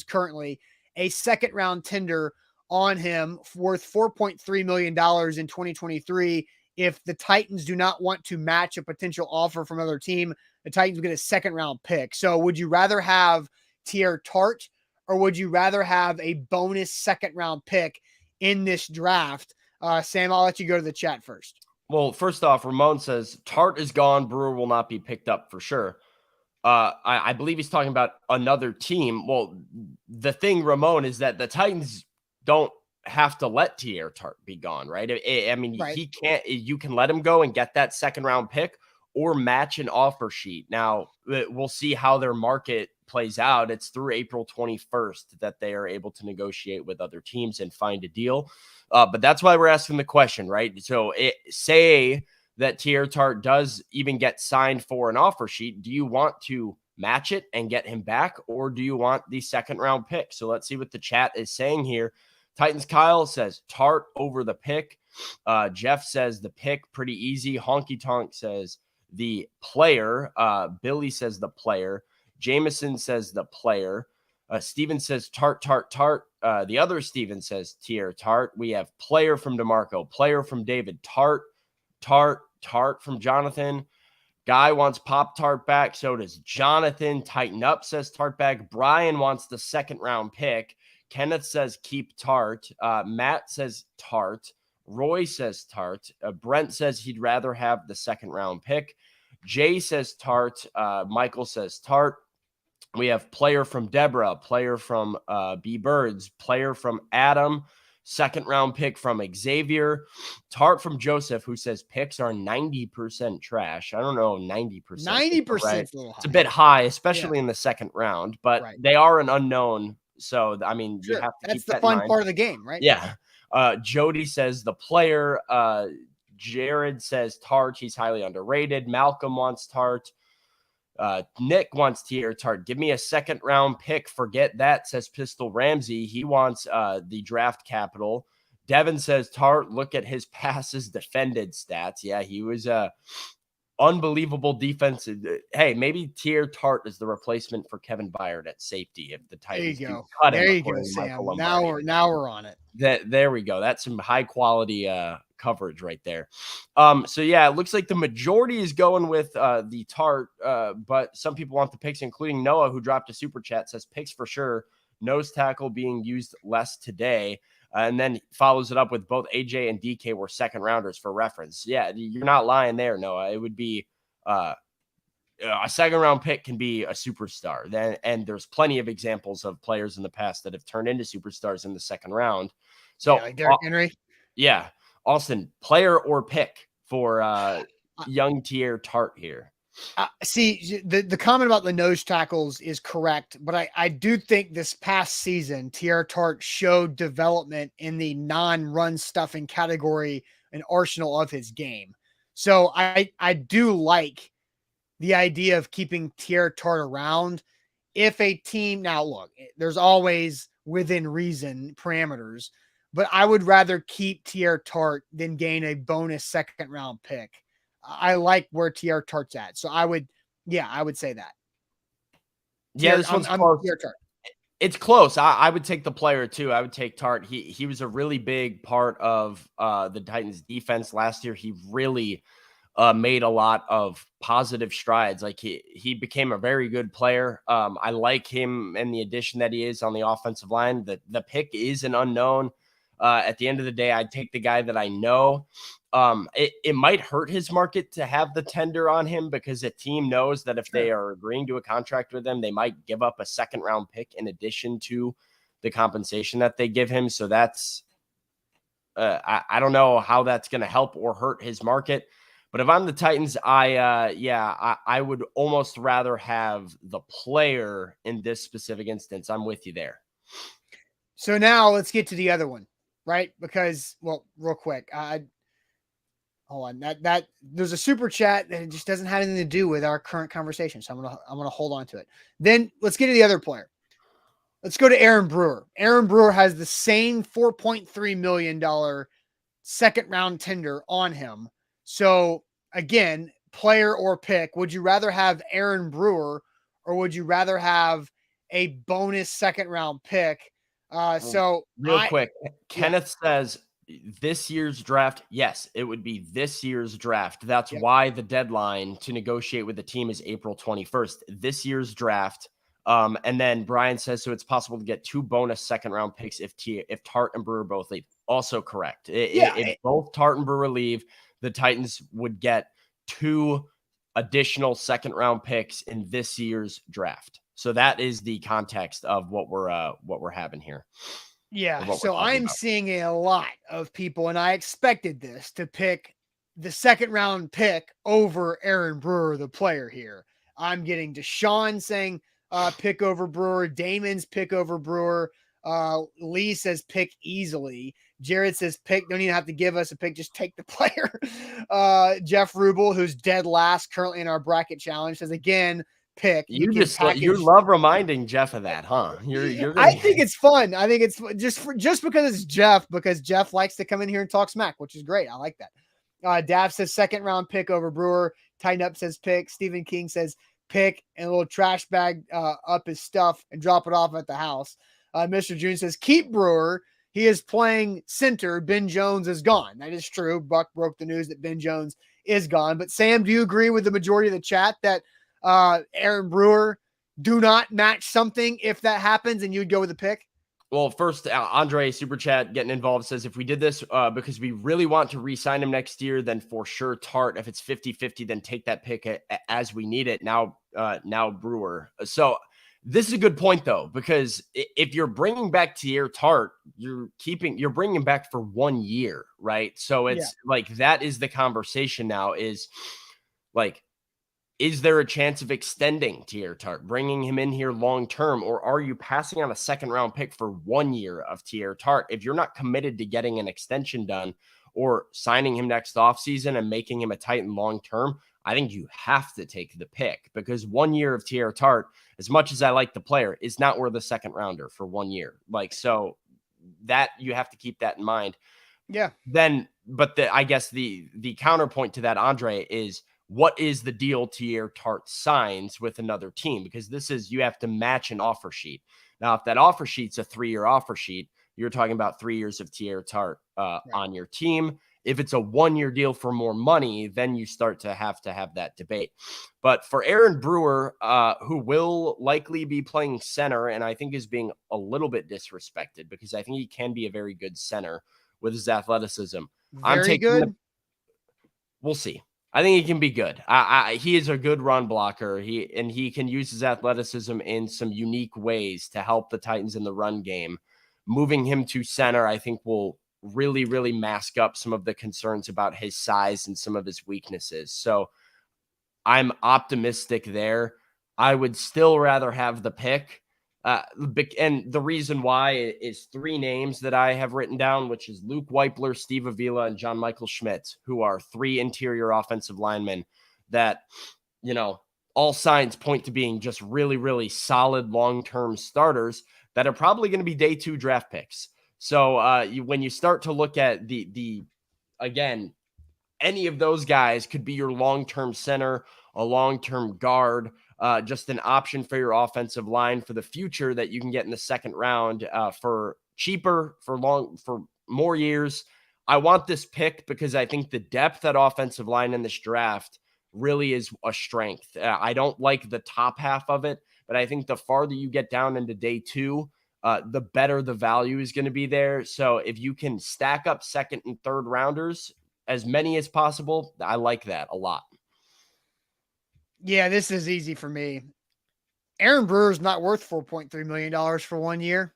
currently a second round tender on him worth $4.3 million in 2023. If the Titans do not want to match a potential offer from another team, the Titans will get a second round pick. So would you rather have Teair Tart, or would you rather have a bonus second round pick in this draft? Sam, I'll let you go to the chat first. Well, first off, Ramon says Tart is gone. Brewer will not be picked up for sure. I believe he's talking about another team. Well, the thing, Ramon, is that the Titans don't have to let Teair Tart be gone, right? I mean, right. He can't. You can let him go and get that second round pick or match an offer sheet. Now, we'll see how their market plays out. It's through April 21st that they are able to negotiate with other teams and find a deal. But that's why we're asking the question, right? So say that Teair Tart does even get signed for an offer sheet. Do you want to match it and get him back, or do you want the second round pick? So let's see what the chat is saying here. Titans Kyle says Tart over the pick. Jeff says the pick, pretty easy. Honky Tonk says the player. Billy says the player. Jameson says the player. Steven says Tart. The other Steven says Teair Tart. We have player from DeMarco, player from David, Tart from Jonathan. Guy wants Pop-Tart back. So does Jonathan. Tighten up, says Tart back. Brian wants the second round pick. Kenneth says keep Tart. Matt says Tart. Roy says Tart. Brent says he'd rather have the second round pick. Jay says Tart. Michael says Tart. We have player from Deborah, player from B Birds, player from Adam, second round pick from Xavier, Tart from Joseph, who says picks are 90% trash. I don't know, 90%. 90%. Right. It's a bit high, especially in the second round, but they are an unknown. So, I mean, you have to keep that in mind. That's the fun part of the game, right? Yeah. Jody says the player. Jared says Tart. He's highly underrated. Malcolm wants Tart. Nick wants Teair Tart. Give me a second round pick. Forget that, says Pistol Ramsey. He wants the draft capital. Devin says Tart. Look at his passes defended stats. Yeah, he was unbelievable defensive. Hey, maybe Teair Tart is the replacement for Kevin Byard at safety if the Titans do cut him. There you go, Sam. Now we're on it. There we go. That's some high quality coverage right there. So yeah, it looks like the majority is going with the Tart, but some people want the picks, including Noah, who dropped a super chat, says picks for sure. Nose tackle being used less today. And then follows it up with both AJ and DK were second rounders for reference. Yeah, you're not lying there, Noah. It would be a second round pick can be a superstar. And there's plenty of examples of players in the past that have turned into superstars in the second round. So, like Derrick Henry. Yeah, Austin, player or pick for young Teair Tart here. See, the comment about the nose tackles is correct, but I do think this past season, Teair Tart showed development in the non-run stuffing category and arsenal of his game. So I do like the idea of keeping Teair Tart around. If a team, now look, there's always within reason parameters, but I would rather keep Teair Tart than gain a bonus second round pick. I like where Teair Tart's at. So I would say that. Yeah, this one's close. It's close. I would take the player too. I would take Tart. He was a really big part of the Titans defense last year. He really made a lot of positive strides. Like he became a very good player. I like him and the addition that he is on the offensive line. The pick is an unknown. At the end of the day, I'd take the guy that I know. It might hurt his market to have the tender on him because a team knows that if they are agreeing to a contract with him, they might give up a second round pick in addition to the compensation that they give him. So that's, I don't know how that's going to help or hurt his market. But if I'm the Titans, I would almost rather have the player in this specific instance. I'm with you there. So now let's get to the other one, right? Because, well, real quick, hold on. That there's a super chat that it just doesn't have anything to do with our current conversation. So I'm gonna hold on to it. Then let's get to the other player. Let's go to Aaron Brewer. Aaron Brewer has the same $4.3 million second round tender on him. So again, player or pick, would you rather have Aaron Brewer or would you rather have a bonus second round pick? Quick, Kenneth says this year's draft. Yes, it would be this year's draft. That's why the deadline to negotiate with the team is April 21st. This year's draft. And then Brian says, so it's possible to get 2 bonus second round picks if Tart and Brewer both leave. Also correct. If both Tart and Brewer leave, the Titans would get 2 additional second round picks in this year's draft. So that is the context of what we're having here. Yeah. So I'm seeing a lot of people, and I expected this, to pick the second round pick over Aaron Brewer, the player here. I'm getting Deshaun saying pick over Brewer. Damon's pick over Brewer. Lee says pick easily. Jared says pick. Don't even have to give us a pick. Just take the player. Jeff Rubel, who's dead last currently in our bracket challenge, says again, pick. You love reminding Jeff of that, huh? I think it's fun. I think it's just because it's Jeff, because Jeff likes to come in here and talk smack, which is great. I like that. Dav says second round pick over Brewer. Tighten Up says pick. Stephen King says pick, and a little trash bag up his stuff and drop it off at the house. Mr. June says keep Brewer. He is playing center. Ben Jones is gone. That is true. Buck broke the news that Ben Jones is gone. But Sam, do you agree with the majority of the chat that Aaron Brewer do not match something if that happens and you'd go with a pick? Well, first, Andre Super Chat getting involved says, if we did this because we really want to re-sign him next year, then for sure Tart. If it's 50-50, then take that pick as we need it. Now Brewer. So this is a good point, though, because if you're bringing back Teair Tart, you're bringing him back for 1 year, right? So it's like that is the conversation now is like, is there a chance of extending Teair Tart, bringing him in here long term, or are you passing on a second round pick for 1 year of Teair Tart? If you're not committed to getting an extension done or signing him next offseason and making him a Titan long term, I think you have to take the pick, because 1 year of Teair Tart, as much as I like the player, is not worth a second rounder for 1 year. Like, so that you have to keep that in mind. Yeah. Then, but I guess the counterpoint to that, Andre, is what is the deal Teair Tart signs with another team? Because this is, you have to match an offer sheet. Now, if that offer sheet's a 3-year offer sheet, you're talking about 3 years of Teair Tart on your team. If it's a 1 year deal for more money, then you start to have that debate. But for Aaron Brewer, who will likely be playing center, and I think is being a little bit disrespected because I think he can be a very good center with his athleticism. Very good. We'll see. I think he can be good. He is a good run blocker. He can use his athleticism in some unique ways to help the Titans in the run game. Moving him to center, I think, will really, really mask up some of the concerns about his size and some of his weaknesses. So I'm optimistic there. I would still rather have the pick. And the reason why is three names that I have written down, which is Luke Weipler, Steve Avila, and John Michael Schmitz, who are three interior offensive linemen that, all signs point to being just really, really solid long-term starters that are probably going to be day 2 draft picks. So when you start to look at again, any of those guys could be your long-term center, a long-term guard, just an option for your offensive line for the future that you can get in the second round for cheaper, for more years. I want this pick because I think the depth at offensive line in this draft really is a strength. I don't like the top half of it, but I think the farther you get down into day 2, the better the value is going to be there. So if you can stack up second and third rounders, as many as possible, I like that a lot. Yeah, this is easy for me. Aaron Brewer's not worth $4.3 million for 1 year,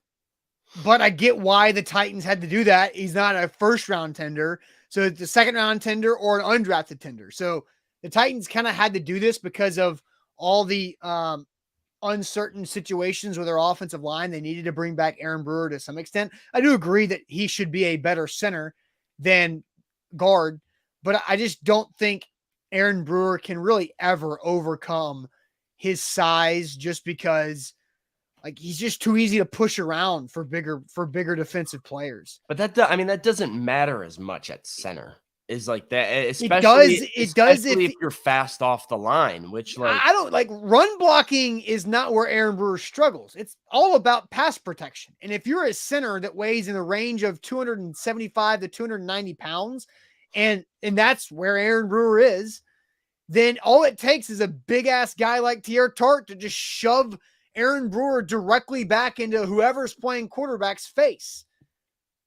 but I get why the Titans had to do that. He's not a first round tender. So it's a second round tender or an undrafted tender. So the Titans kind of had to do this because of all the uncertain situations with their offensive line. They needed to bring back Aaron Brewer to some extent. I do agree that he should be a better center than guard, but I just don't think Aaron Brewer can really ever overcome his size just because he's just too easy to push around for bigger defensive players. But that doesn't matter as much at center. Is like that, especially if you're fast off the line, which I don't like. Run blocking is not where Aaron Brewer struggles. It's all about pass protection. And if you're a center that weighs in the range of 275 to 290 pounds, and that's where Aaron Brewer is, then all it takes is a big ass guy like Tier Tart to just shove Aaron Brewer directly back into whoever's playing quarterback's face.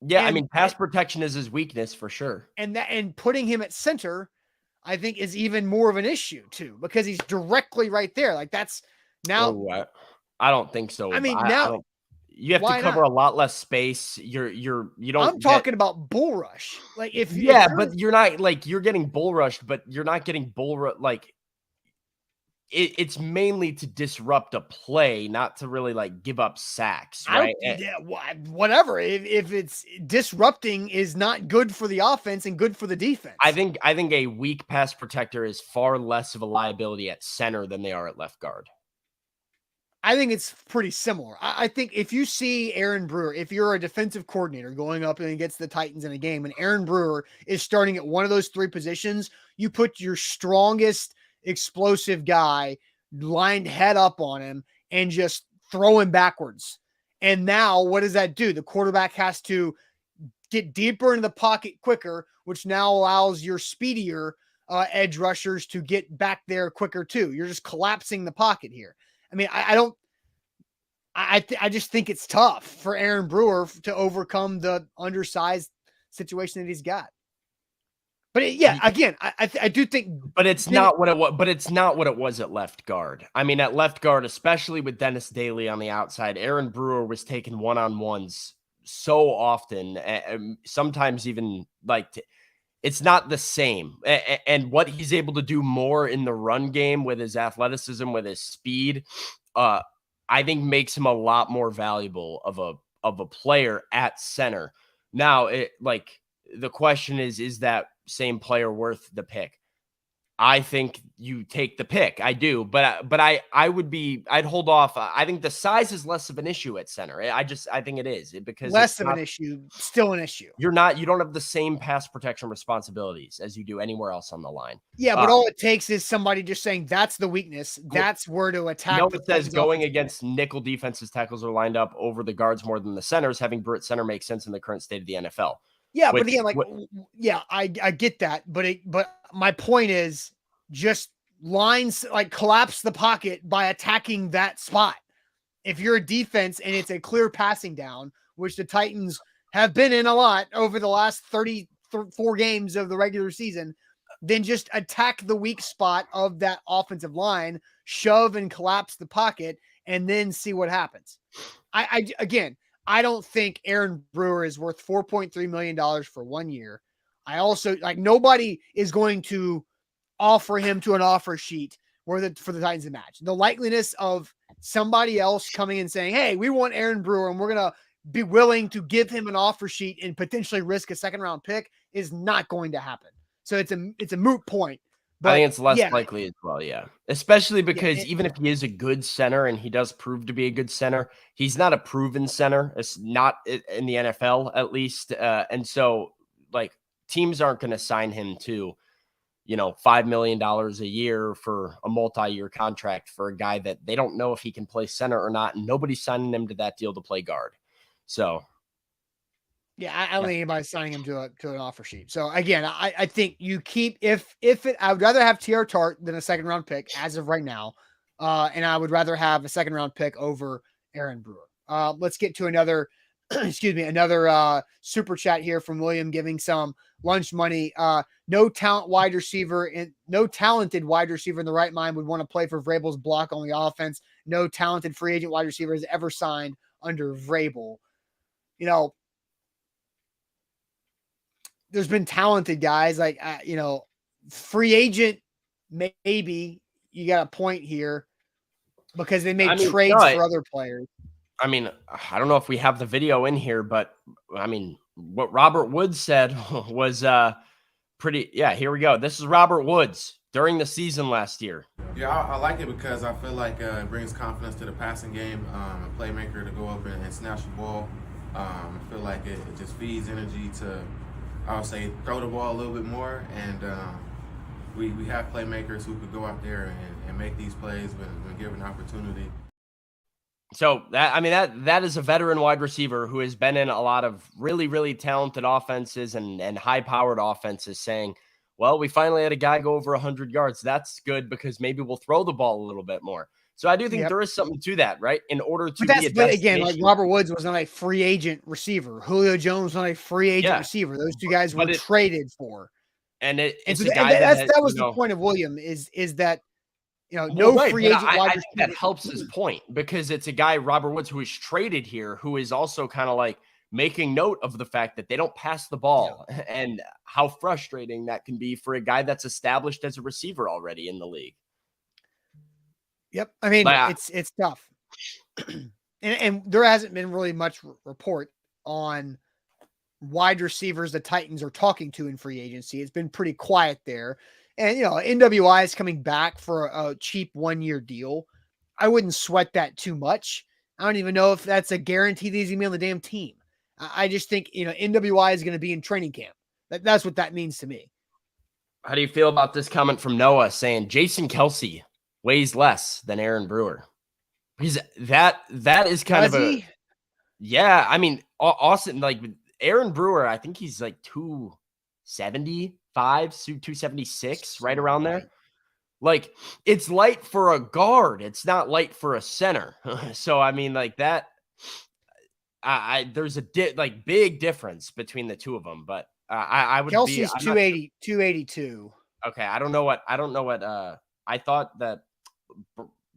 Yeah, pass protection is his weakness for sure. And putting him at center, I think, is even more of an issue too, because he's directly right there. Like that's now. Oh, I don't think so. Now you have to cover a lot less space. You don't. I'm talking about bull rush. Like if but you're not you're getting bull rushed, but you're not getting bull rush It's mainly to disrupt a play, not to really give up sacks, right? Whatever. If it's disrupting is not good for the offense and good for the defense. I think a weak pass protector is far less of a liability at center than they are at left guard. I think it's pretty similar. I think if you see Aaron Brewer, if you're a defensive coordinator going up and against the Titans in a game and Aaron Brewer is starting at one of those three positions, you put your strongest explosive guy lined head up on him and just throw him backwards. And now what does that do? The quarterback has to get deeper into the pocket quicker, which now allows your speedier edge rushers to get back there quicker too. You're just collapsing the pocket here. I just think it's tough for Aaron Brewer to overcome the undersized situation that he's got. But again, I do think, but it's not what it was. But it's not what it was at left guard. At left guard, especially with Dennis Daly on the outside, Aaron Brewer was taking one-on-ones so often, and sometimes even it's not the same. And what he's able to do more in the run game with his athleticism, with his speed, I think makes him a lot more valuable of a player at center. Now, the question is that same player worth the pick? I think you take the pick. I do, but I'd hold off. I think the size is less of an issue at center. I think it is because less of an issue, still an issue. You don't have the same pass protection responsibilities as you do anywhere else on the line. Yeah, but all it takes is somebody just saying that's the weakness. That's where to attack. It says going against nickel defenses, tackles are lined up over the guards more than the centers. Having Brewer at center makes sense in the current state of the NFL. Yeah, but again, I get that, but my point is just lines collapse the pocket by attacking that spot. If you're a defense and it's a clear passing down, which the Titans have been in a lot over the last 34 games of the regular season, then just attack the weak spot of that offensive line, shove and collapse the pocket, and then see what happens. I don't think Aaron Brewer is worth $4.3 million for 1 year. I also nobody is going to offer him to an offer sheet for the Titans to match. The likeliness of somebody else coming and saying, "Hey, we want Aaron Brewer and we're going to be willing to give him an offer sheet and potentially risk a second round pick" is not going to happen. So it's a moot point. But I think it's less likely as well, yeah. Especially because even if he is a good center and he does prove to be a good center, he's not a proven center. It's not in the NFL, at least. And so, teams aren't going to sign him to, $5 million a year for a multi-year contract for a guy that they don't know if he can play center or not. And nobody's signing him to that deal to play guard. So, I don't think anybody's signing him to an offer sheet. So again, I think you keep I would rather have T.R. Tart than a second round pick as of right now. And I would rather have a second round pick over Aaron Brewer. Let's get to another super chat here from William giving some lunch money. No talented wide receiver in the right mind would want to play for Vrabel's block on the offense. No talented free agent wide receiver has ever signed under Vrabel. There's been talented guys free agent. Maybe you got a point here because they made trades for other players. I don't know if we have the video in here, but what Robert Woods said was pretty. Yeah, here we go. This is Robert Woods during the season last year. Yeah, I like it because I feel like it brings confidence to the passing game. A playmaker to go up and snatch the ball. I feel like it just feeds energy to, I would say, throw the ball a little bit more. And we have playmakers who could go out there and make these plays when given an opportunity. So that is a veteran wide receiver who has been in a lot of really, really talented offenses and high-powered offenses saying, well, we finally had a guy go over 100 yards. That's good because maybe we'll throw the ball a little bit more. So I do think there is something to that, right? In order to but again, Robert Woods was not a free agent receiver. Julio Jones was not a free agent receiver. Those two guys were traded for. And it's so a guy that was the point of William is that free agent wide receiver. That helps his point because it's a guy, Robert Woods, who is traded here, who is also kind of making note of the fact that they don't pass the ball and how frustrating that can be for a guy that's established as a receiver already in the league. Yep. It's tough. and there hasn't been really much report on wide receivers the Titans are talking to in free agency. It's been pretty quiet there. And, NWI is coming back for a cheap 1 year deal. I wouldn't sweat that too much. I don't even know if that's a guarantee that he's going to be on the damn team. I just think, NWI is going to be in training camp. That's what that means to me. How do you feel about this comment from Noah saying Jason Kelce weighs less than Aaron Brewer? Because that is kind of a Austin, Aaron Brewer, I think he's 275, 276, right around there. It's light for a guard. It's not light for a center. So, that, there's a big difference between the two of them, but I would Kelsey's 282. Okay. I don't know what I thought that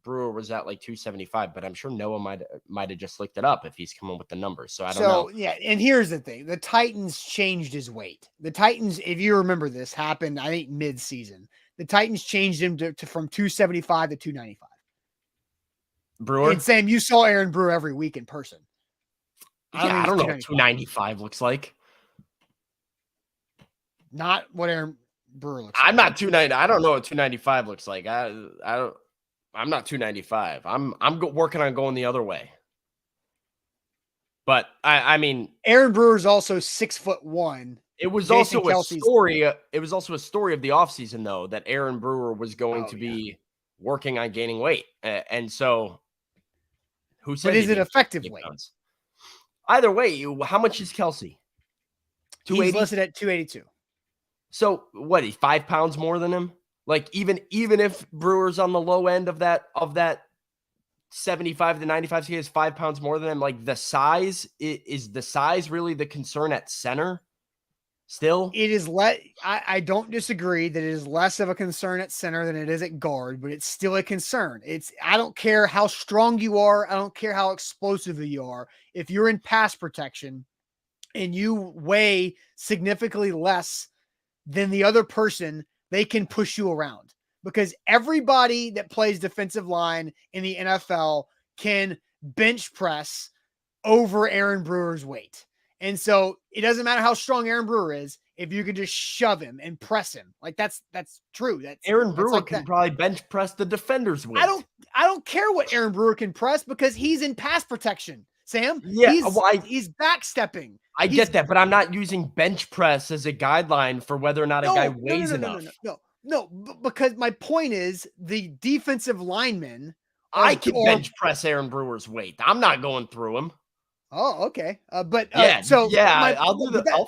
Brewer was at 275, but I'm sure Noah might have just looked it up if he's coming with the numbers. So I don't know. Yeah, and here's the thing: the Titans changed his weight. The Titans, if you remember, this happened I think mid-season. The Titans changed him to from 275 to 295. Brewer and Sam, you saw Aaron Brewer every week in person. I don't know what 295 looks like. Not what Aaron Brewer looks like. I'm not 290. I don't know what 295 looks like. I'm not 295. I'm working on going the other way. But Aaron Brewer's also 6'1". It was also a story. It was also a story of the offseason, though, that Aaron Brewer was going to be working on gaining weight. And so who said? But is it effective weight? Pounds? Either way, how much is Kelce? He's listed at 282. So what? He's 5 pounds more than him. Even if Brewer's on the low end of that 75 to 95, he has 5 pounds more than him. The size is the size really the concern at center? Still, it is I don't disagree that it is less of a concern at center than it is at guard, but it's still a concern. I don't care how strong you are. I don't care how explosive you are. If you're in pass protection and you weigh significantly less than the other person, they can push you around, because everybody that plays defensive line in the NFL can bench press over Aaron Brewer's weight. And so it doesn't matter how strong Aaron Brewer is, if you can just shove him and press him. Like that's true. Aaron Brewer like can probably bench press the defender's weight. I don't care what Aaron Brewer can press, because he's in pass protection, Sam. Yeah, he's backstepping. I get that, but I'm not using bench press as a guideline for whether or not a guy weighs enough. No, because my point is the defensive linemen. I can bench press Aaron Brewer's weight. I'm not going through him. Oh, okay. I'll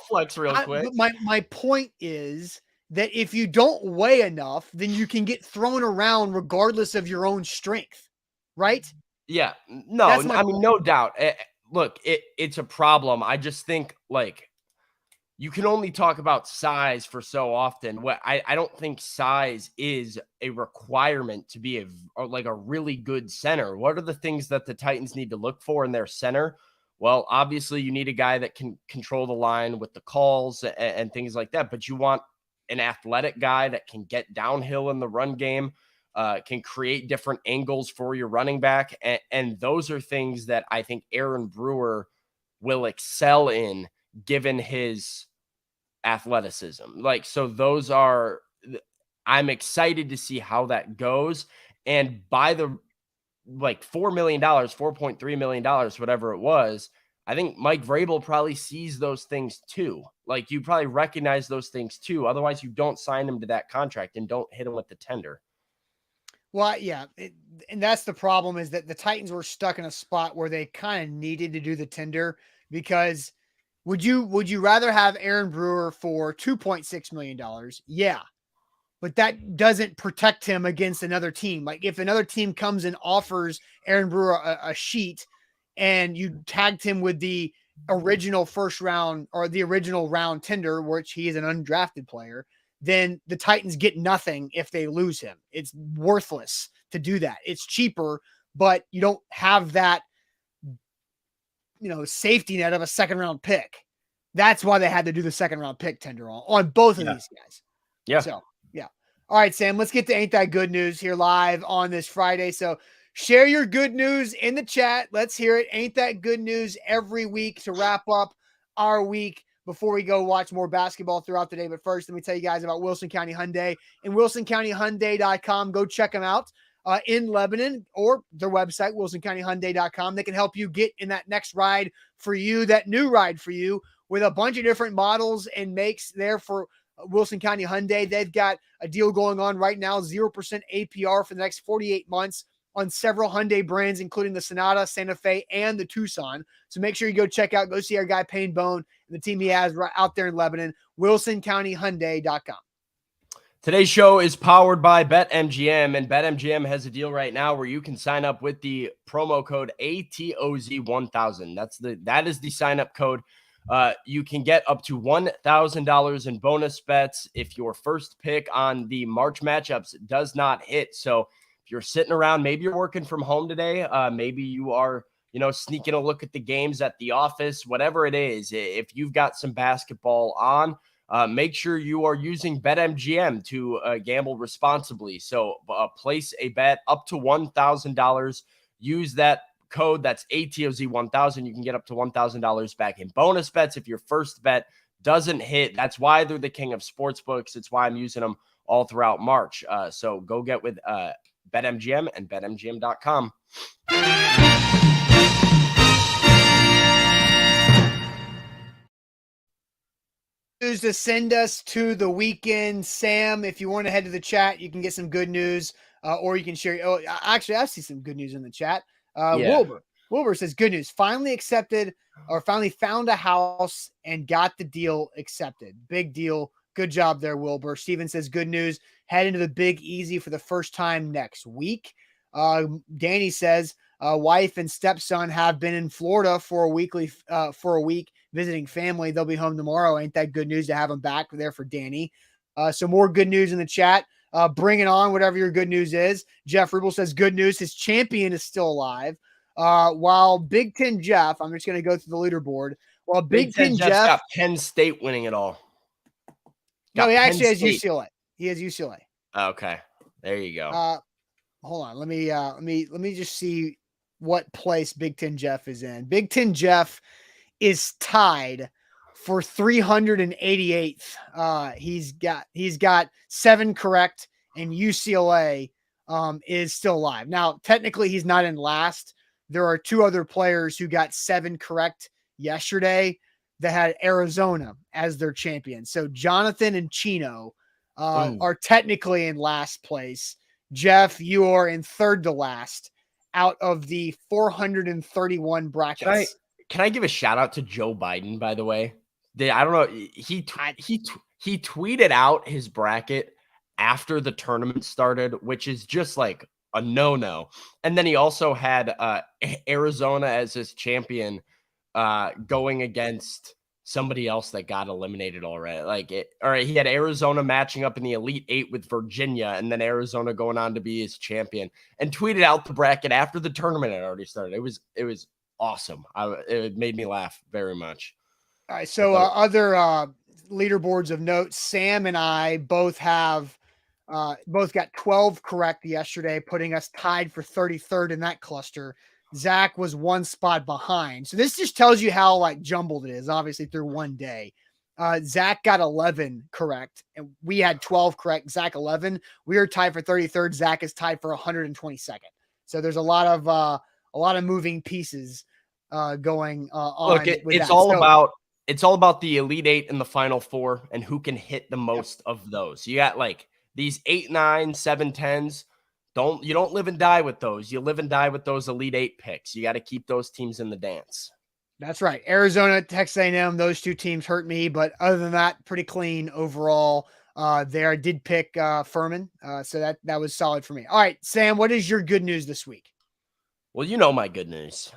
flex real quick. But my point is that if you don't weigh enough, then you can get thrown around regardless of your own strength, right? Yeah. No, I mean, no doubt. Look, it's a problem. I just think, like, you can only talk about size for so often. I don't think size is a requirement to be a really good center. What are the things that the Titans need to look for in their center? Well, obviously, you need a guy that can control the line with the calls and things like that. But you want an athletic guy that can get downhill in the run game, can create different angles for your running back. And those are things that I think Aaron Brewer will excel in, given his athleticism. I'm excited to see how that goes. And by the $4 million, $4.3 million, whatever it was, I think Mike Vrabel probably sees those things too. Like, you probably recognize those things too. Otherwise, you don't sign him to that contract and don't hit him with the tender. Well, yeah. And that's the problem, is that the Titans were stuck in a spot where they kind of needed to do the tender, because would you rather have Aaron Brewer for $2.6 million? Yeah. But that doesn't protect him against another team. Like, if another team comes and offers Aaron Brewer a sheet, and you tagged him with the original first round or the original round tender, which he is an undrafted player, then the Titans get nothing if they lose him. It's worthless to do that. It's cheaper, but you don't have that, safety net of a second round pick. That's why they had to do the second round pick tender on both of these guys. Yeah. So, yeah. All right, Sam, let's get to Ain't That Good News here live on this Friday. So share your good news in the chat. Let's hear it. Ain't That Good News every week to wrap up our week before we go watch more basketball throughout the day. But first, let me tell you guys about Wilson County Hyundai and WilsonCountyHyundai.com. Go check them out in Lebanon, or their website, WilsonCountyHyundai.com. They can help you get in that next ride for you, that new ride for you, with a bunch of different models and makes there for Wilson County Hyundai. They've got a deal going on right now, 0% APR for the next 48 months on several Hyundai brands, including the Sonata, Santa Fe, and the Tucson. So make sure you go see our guy Payne Bone and the team he has right out there in Lebanon, WilsonCountyHyundai.com. Today's show is powered by BetMGM, and BetMGM has a deal right now where you can sign up with the promo code ATOZ1000. That is the sign up code. You can get up to $1,000 in bonus bets if your first pick on the March matchups does not hit. So if you're sitting around, maybe you're working from home today, maybe you are, sneaking a look at the games at the office, whatever it is, if you've got some basketball on, make sure you are using BetMGM to gamble responsibly. So place a bet up to $1,000. Use that code, that's ATOZ1000. You can get up to $1,000 back in bonus bets if your first bet doesn't hit. That's why they're the king of sportsbooks. It's why I'm using them all throughout March. So go get with BetMGM and BetMGM.com. To send us to the weekend, Sam. If you want to head to the chat, you can get some good news, or you can share. Oh, actually, I see some good news in the chat. Wilbur says, good news. Finally found a house and got the deal accepted. Big deal. Good job there, Wilbur. Steven says, good news. Head into the Big Easy for the first time next week. Danny says, wife and stepson have been in Florida for a week. visiting family. They'll be home tomorrow. Ain't that good news to have them back there for Danny? So more good news in the chat. Bring it on, whatever your good news is. Jeff Rubel says good news. His champion is still alive. While Big Ten Jeff, I'm just going to go through the leaderboard. While Big Ten Jeff got Penn State winning it all. No, he actually has UCLA. He has UCLA. Okay, there you go. Hold on. Let me just see what place Big Ten Jeff is in. Big Ten Jeff is tied for 388th. He's got 7 correct, and UCLA is still alive. Now, technically, he's not in last. There are 2 other players who got 7 correct yesterday that had Arizona as their champion. So Jonathan and Chino are technically in last place. Jeff, you are in third to last out of the 431 brackets. Can I give a shout out to Joe Biden, by the way? I don't know. He tweeted out his bracket after the tournament started, which is just like a no-no. And then he also had Arizona as his champion going against somebody else that got eliminated already. He had Arizona matching up in the Elite 8 with Virginia, and then Arizona going on to be his champion, and tweeted out the bracket after the tournament had already started. It was awesome. It made me laugh very much. All right. So other leaderboards of note, Sam and I both got 12 correct yesterday, putting us tied for 33rd in that cluster. Zach was 1 spot behind. So this just tells you how like jumbled it is, obviously through one day. Zach got 11 correct, and we had 12 correct. Zach 11. We are tied for 33rd. Zach is tied for 122nd. So there's a lot of moving pieces going on. Look, it's all about the Elite 8 and the Final 4 and who can hit the most of those. You got like these 8, 9, 7, 10s. You don't live and die with those. You live and die with those Elite 8 picks. You got to keep those teams in the dance. That's right. Arizona, Texas A&M, those 2 teams hurt me, but other than that, pretty clean overall. There I did pick Furman, so that was solid for me. All right, Sam, what is your good news this week? Well, you know my good news,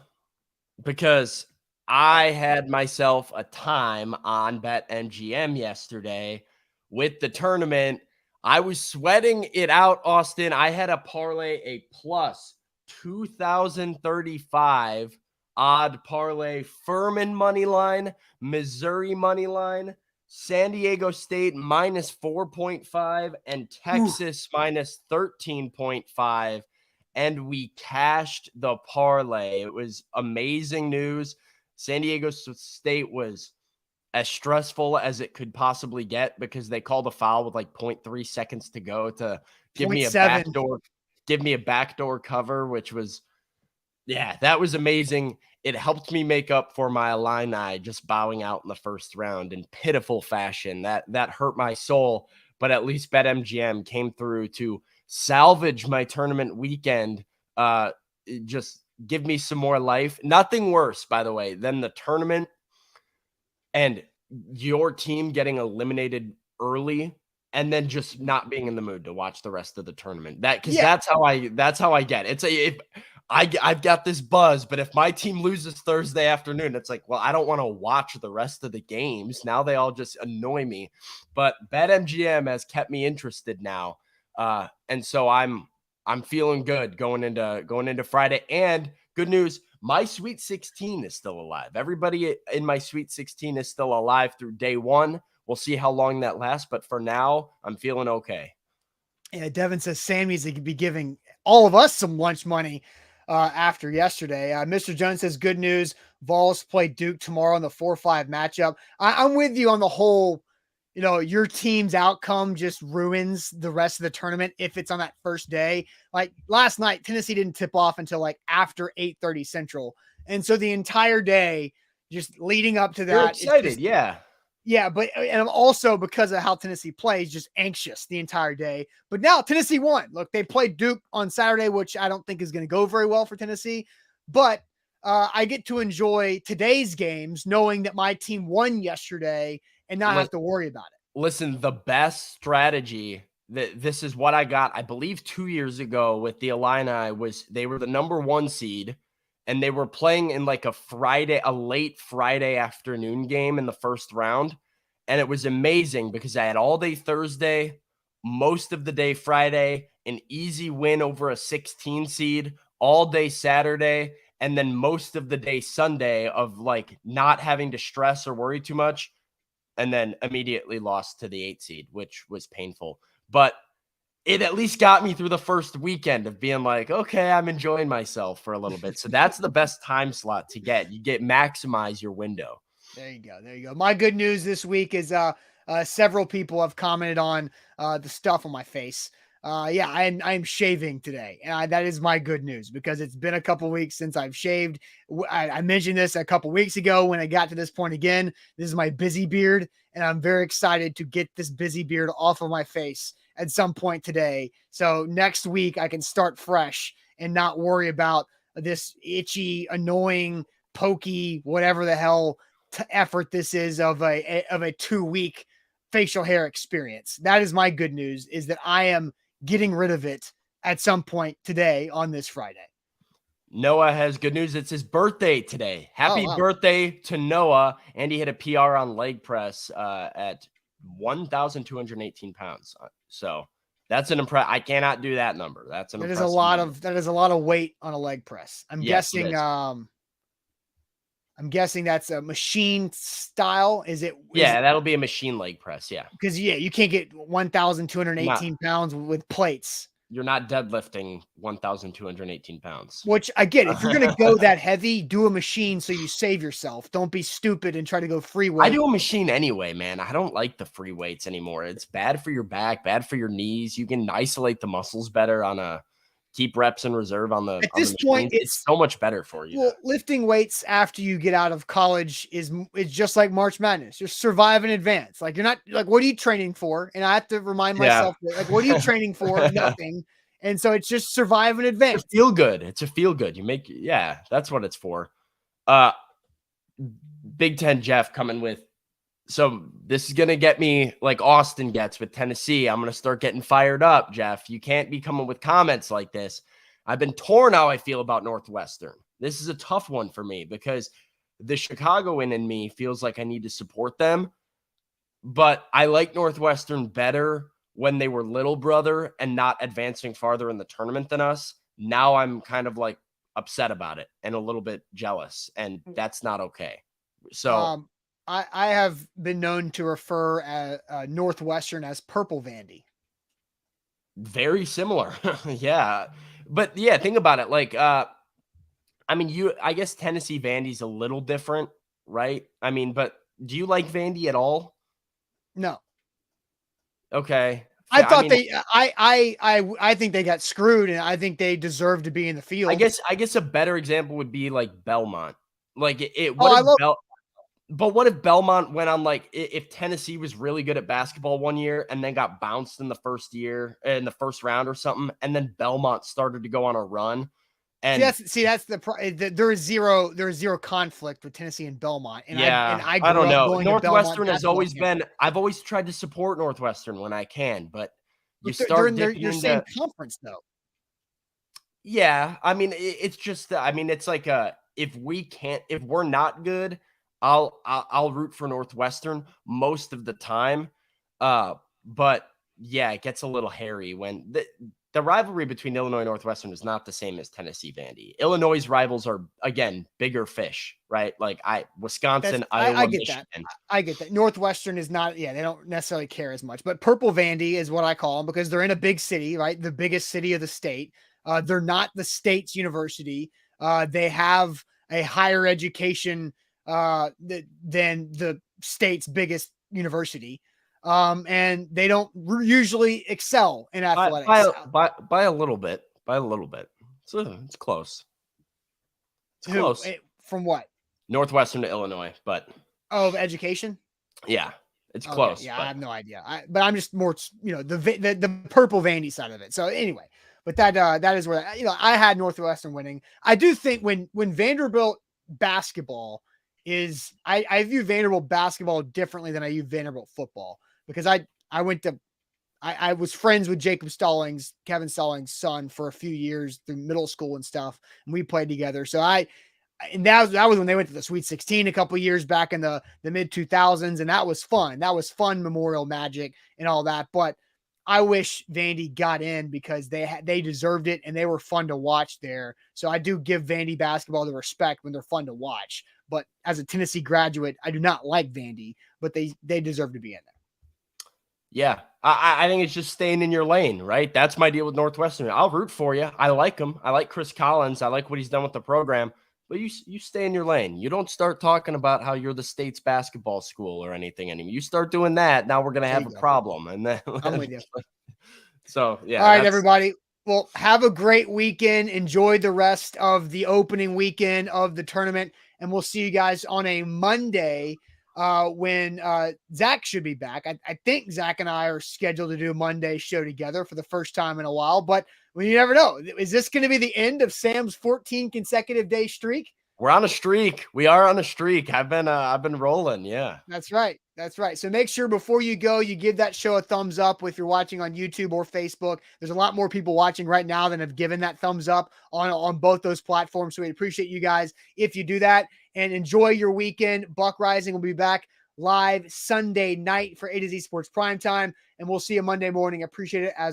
because I had myself a time on BetMGM yesterday with the tournament. I was sweating it out, Austin. I had a parlay, a plus 2,035 odd parlay. Furman money line, Missouri money line, San Diego State minus 4.5, and Texas minus 13.5. And we cashed the parlay. It was amazing news. San Diego State was as stressful as it could possibly get because they called a foul with like 0.3 seconds to go to give me a backdoor cover, which was, that was amazing. It helped me make up for my Illini just bowing out in the first round in pitiful fashion. That hurt my soul, but at least BetMGM came through to salvage my tournament weekend. Just give me some more life. Nothing worse, by the way, than the tournament and your team getting eliminated early and then just not being in the mood to watch the rest of the tournament. That's how I get. I've got this buzz, but if my team loses Thursday afternoon, it's like, well, I don't want to watch the rest of the games. Now they all just annoy me. But BetMGM has kept me interested now. And so I'm feeling good going into Friday. And good news, my Sweet 16 is still alive. Everybody in my Sweet 16 is still alive through day 1. We'll see how long that lasts, but for now, I'm feeling okay. Yeah, Devin says Sam needs to be giving all of us some lunch money after yesterday. Mr. Jones says good news. Vols play Duke tomorrow in the 4-5 matchup. I'm with you on the whole. Your team's outcome just ruins the rest of the tournament if it's on that first day. Like last night, Tennessee didn't tip off until like after 8:30 Central. And so the entire day, just leading up to that. You're excited, yeah. Yeah, and I'm also, because of how Tennessee plays, just anxious the entire day. But now Tennessee won. Look, they played Duke on Saturday, which I don't think is going to go very well for Tennessee. But I get to enjoy today's games knowing that my team won yesterday and not have to worry about it. Listen, the best strategy, this is what I got, I believe 2 years ago with the Illini, was they were the number 1 seed and they were playing in like a late Friday afternoon game in the first round. And it was amazing because I had all day Thursday, most of the day Friday, an easy win over a 16 seed, all day Saturday, and then most of the day Sunday of like not having to stress or worry too much. And then immediately lost to the 8 seed, which was painful. But it at least got me through the first weekend of being like, okay, I'm enjoying myself for a little bit. So that's the best time slot to get. You maximize your window. There you go. There you go. My good news this week is several people have commented on the stuff on my face. Yeah, I'm shaving today. That is my good news because it's been a couple weeks since I've shaved. I mentioned this a couple weeks ago when I got to this point again. This is my busy beard, and I'm very excited to get this busy beard off of my face at some point today. So next week I can start fresh and not worry about this itchy, annoying, pokey, whatever the hell effort this is of a 2-week facial hair experience. That is my good news, is that I am getting rid of it at some point today on this Friday. Noah has good news. It's his birthday today. Happy birthday to Noah. And he hit a PR on leg press at 1,218 pounds. So that's an I cannot do that number. That's that is a lot number. That is a lot of weight on a leg press. I'm guessing that's a machine style. That'll be a machine leg press. Yeah. Because you can't get 1,218 pounds with plates. You're not deadlifting 1,218 pounds. Which I get. If you're going to go that heavy, do a machine so you save yourself. Don't be stupid and try to go free weight. I do a machine anyway, man. I don't like the free weights anymore. It's bad for your back, bad for your knees. You can isolate the muscles better on a keep reps in reserve on the. At this point, it's so much better for you. Well, lifting weights after you get out of college is just like March Madness. You're survive in advance. Like you're not like, what are you training for? And I have to remind myself, like, what are you training for? Nothing. And so it's just survive in advance. It's feel good. It's a feel good. That's what it's for. Big Ten Jeff coming with. So this is going to get me like Austin gets with Tennessee. I'm going to start getting fired up, Jeff. You can't be coming with comments like this. I've been torn how I feel about Northwestern. This is a tough one for me because the Chicagoan in me feels like I need to support them. But I like Northwestern better when they were little brother and not advancing farther in the tournament than us. Now I'm kind of like upset about it and a little bit jealous, and that's not okay. So I have been known to refer Northwestern as Purple Vandy. Very similar. Yeah. But yeah, think about it. Like, I guess Tennessee Vandy's a little different, right? I mean, but do you like Vandy at all? No. Okay. I think they got screwed, and I think they deserve to be in the field. I guess a better example would be like Belmont. Like But what if Belmont went on, like, if Tennessee was really good at basketball one year and then got bounced in the first round or something, and then Belmont started to go on a run? And that's there is zero conflict with Tennessee and Belmont. And I don't know. Northwestern has always been. I've always tried to support Northwestern when I can, but they're in your same conference though. Yeah, I mean, it's just. I mean, it's like if we're not good, I'll root for Northwestern most of the time. But yeah, it gets a little hairy when the rivalry between Illinois and Northwestern is not the same as Tennessee Vandy. Illinois' rivals are, again, bigger fish, right? Like Wisconsin, Iowa, Michigan. I get that. Northwestern is not, they don't necessarily care as much, but Purple Vandy is what I call them because they're in a big city, right? The biggest city of the state. They're not the state's university. They have a higher education than the state's biggest university. And they don't usually excel in athletics by a little bit. So it's close. It's close. From what? Northwestern to Illinois, but education. Yeah, it's close. Yeah, I have no idea. But I'm just more, the Purple Vandy side of it. So anyway, but that is where I had Northwestern winning. I do think when Vanderbilt basketball is, I view Vanderbilt basketball differently than I view Vanderbilt football. Because I went to I was friends with Kevin Stallings' son for a few years through middle school and stuff. And we played together. So that was when they went to the Sweet 16 a couple years back in the mid 2000s. And that was fun. That was fun Memorial Magic and all that. But I wish Vandy got in because they deserved it and they were fun to watch there. So I do give Vandy basketball the respect when they're fun to watch. But as a Tennessee graduate, I do not like Vandy, but they deserve to be in there. Yeah, I think it's just staying in your lane, right? That's my deal with Northwestern. I'll root for you. I like him. I like Chris Collins. I like what he's done with the program. But you stay in your lane. You don't start talking about how you're the state's basketball school or anything anymore. You start doing that, now we're going to have a problem. And then I'm with you. So, yeah. All right, everybody. Well, have a great weekend. Enjoy the rest of the opening weekend of the tournament. And we'll see you guys on a Monday when Zach should be back. I think Zach and I are scheduled to do a Monday show together for the first time in a while, but you never know. Is this going to be the end of Sam's 14 consecutive day streak? We're on a streak. We are on a streak. I've been rolling. Yeah. That's right. That's right. So make sure before you go, you give that show a thumbs up if you're watching on YouTube or Facebook. There's a lot more people watching right now than have given that thumbs up on both those platforms. So we appreciate you guys if you do that, and enjoy your weekend. Buck Rising will be back live Sunday night for A to Z Sports Primetime, and we'll see you Monday morning. Appreciate it as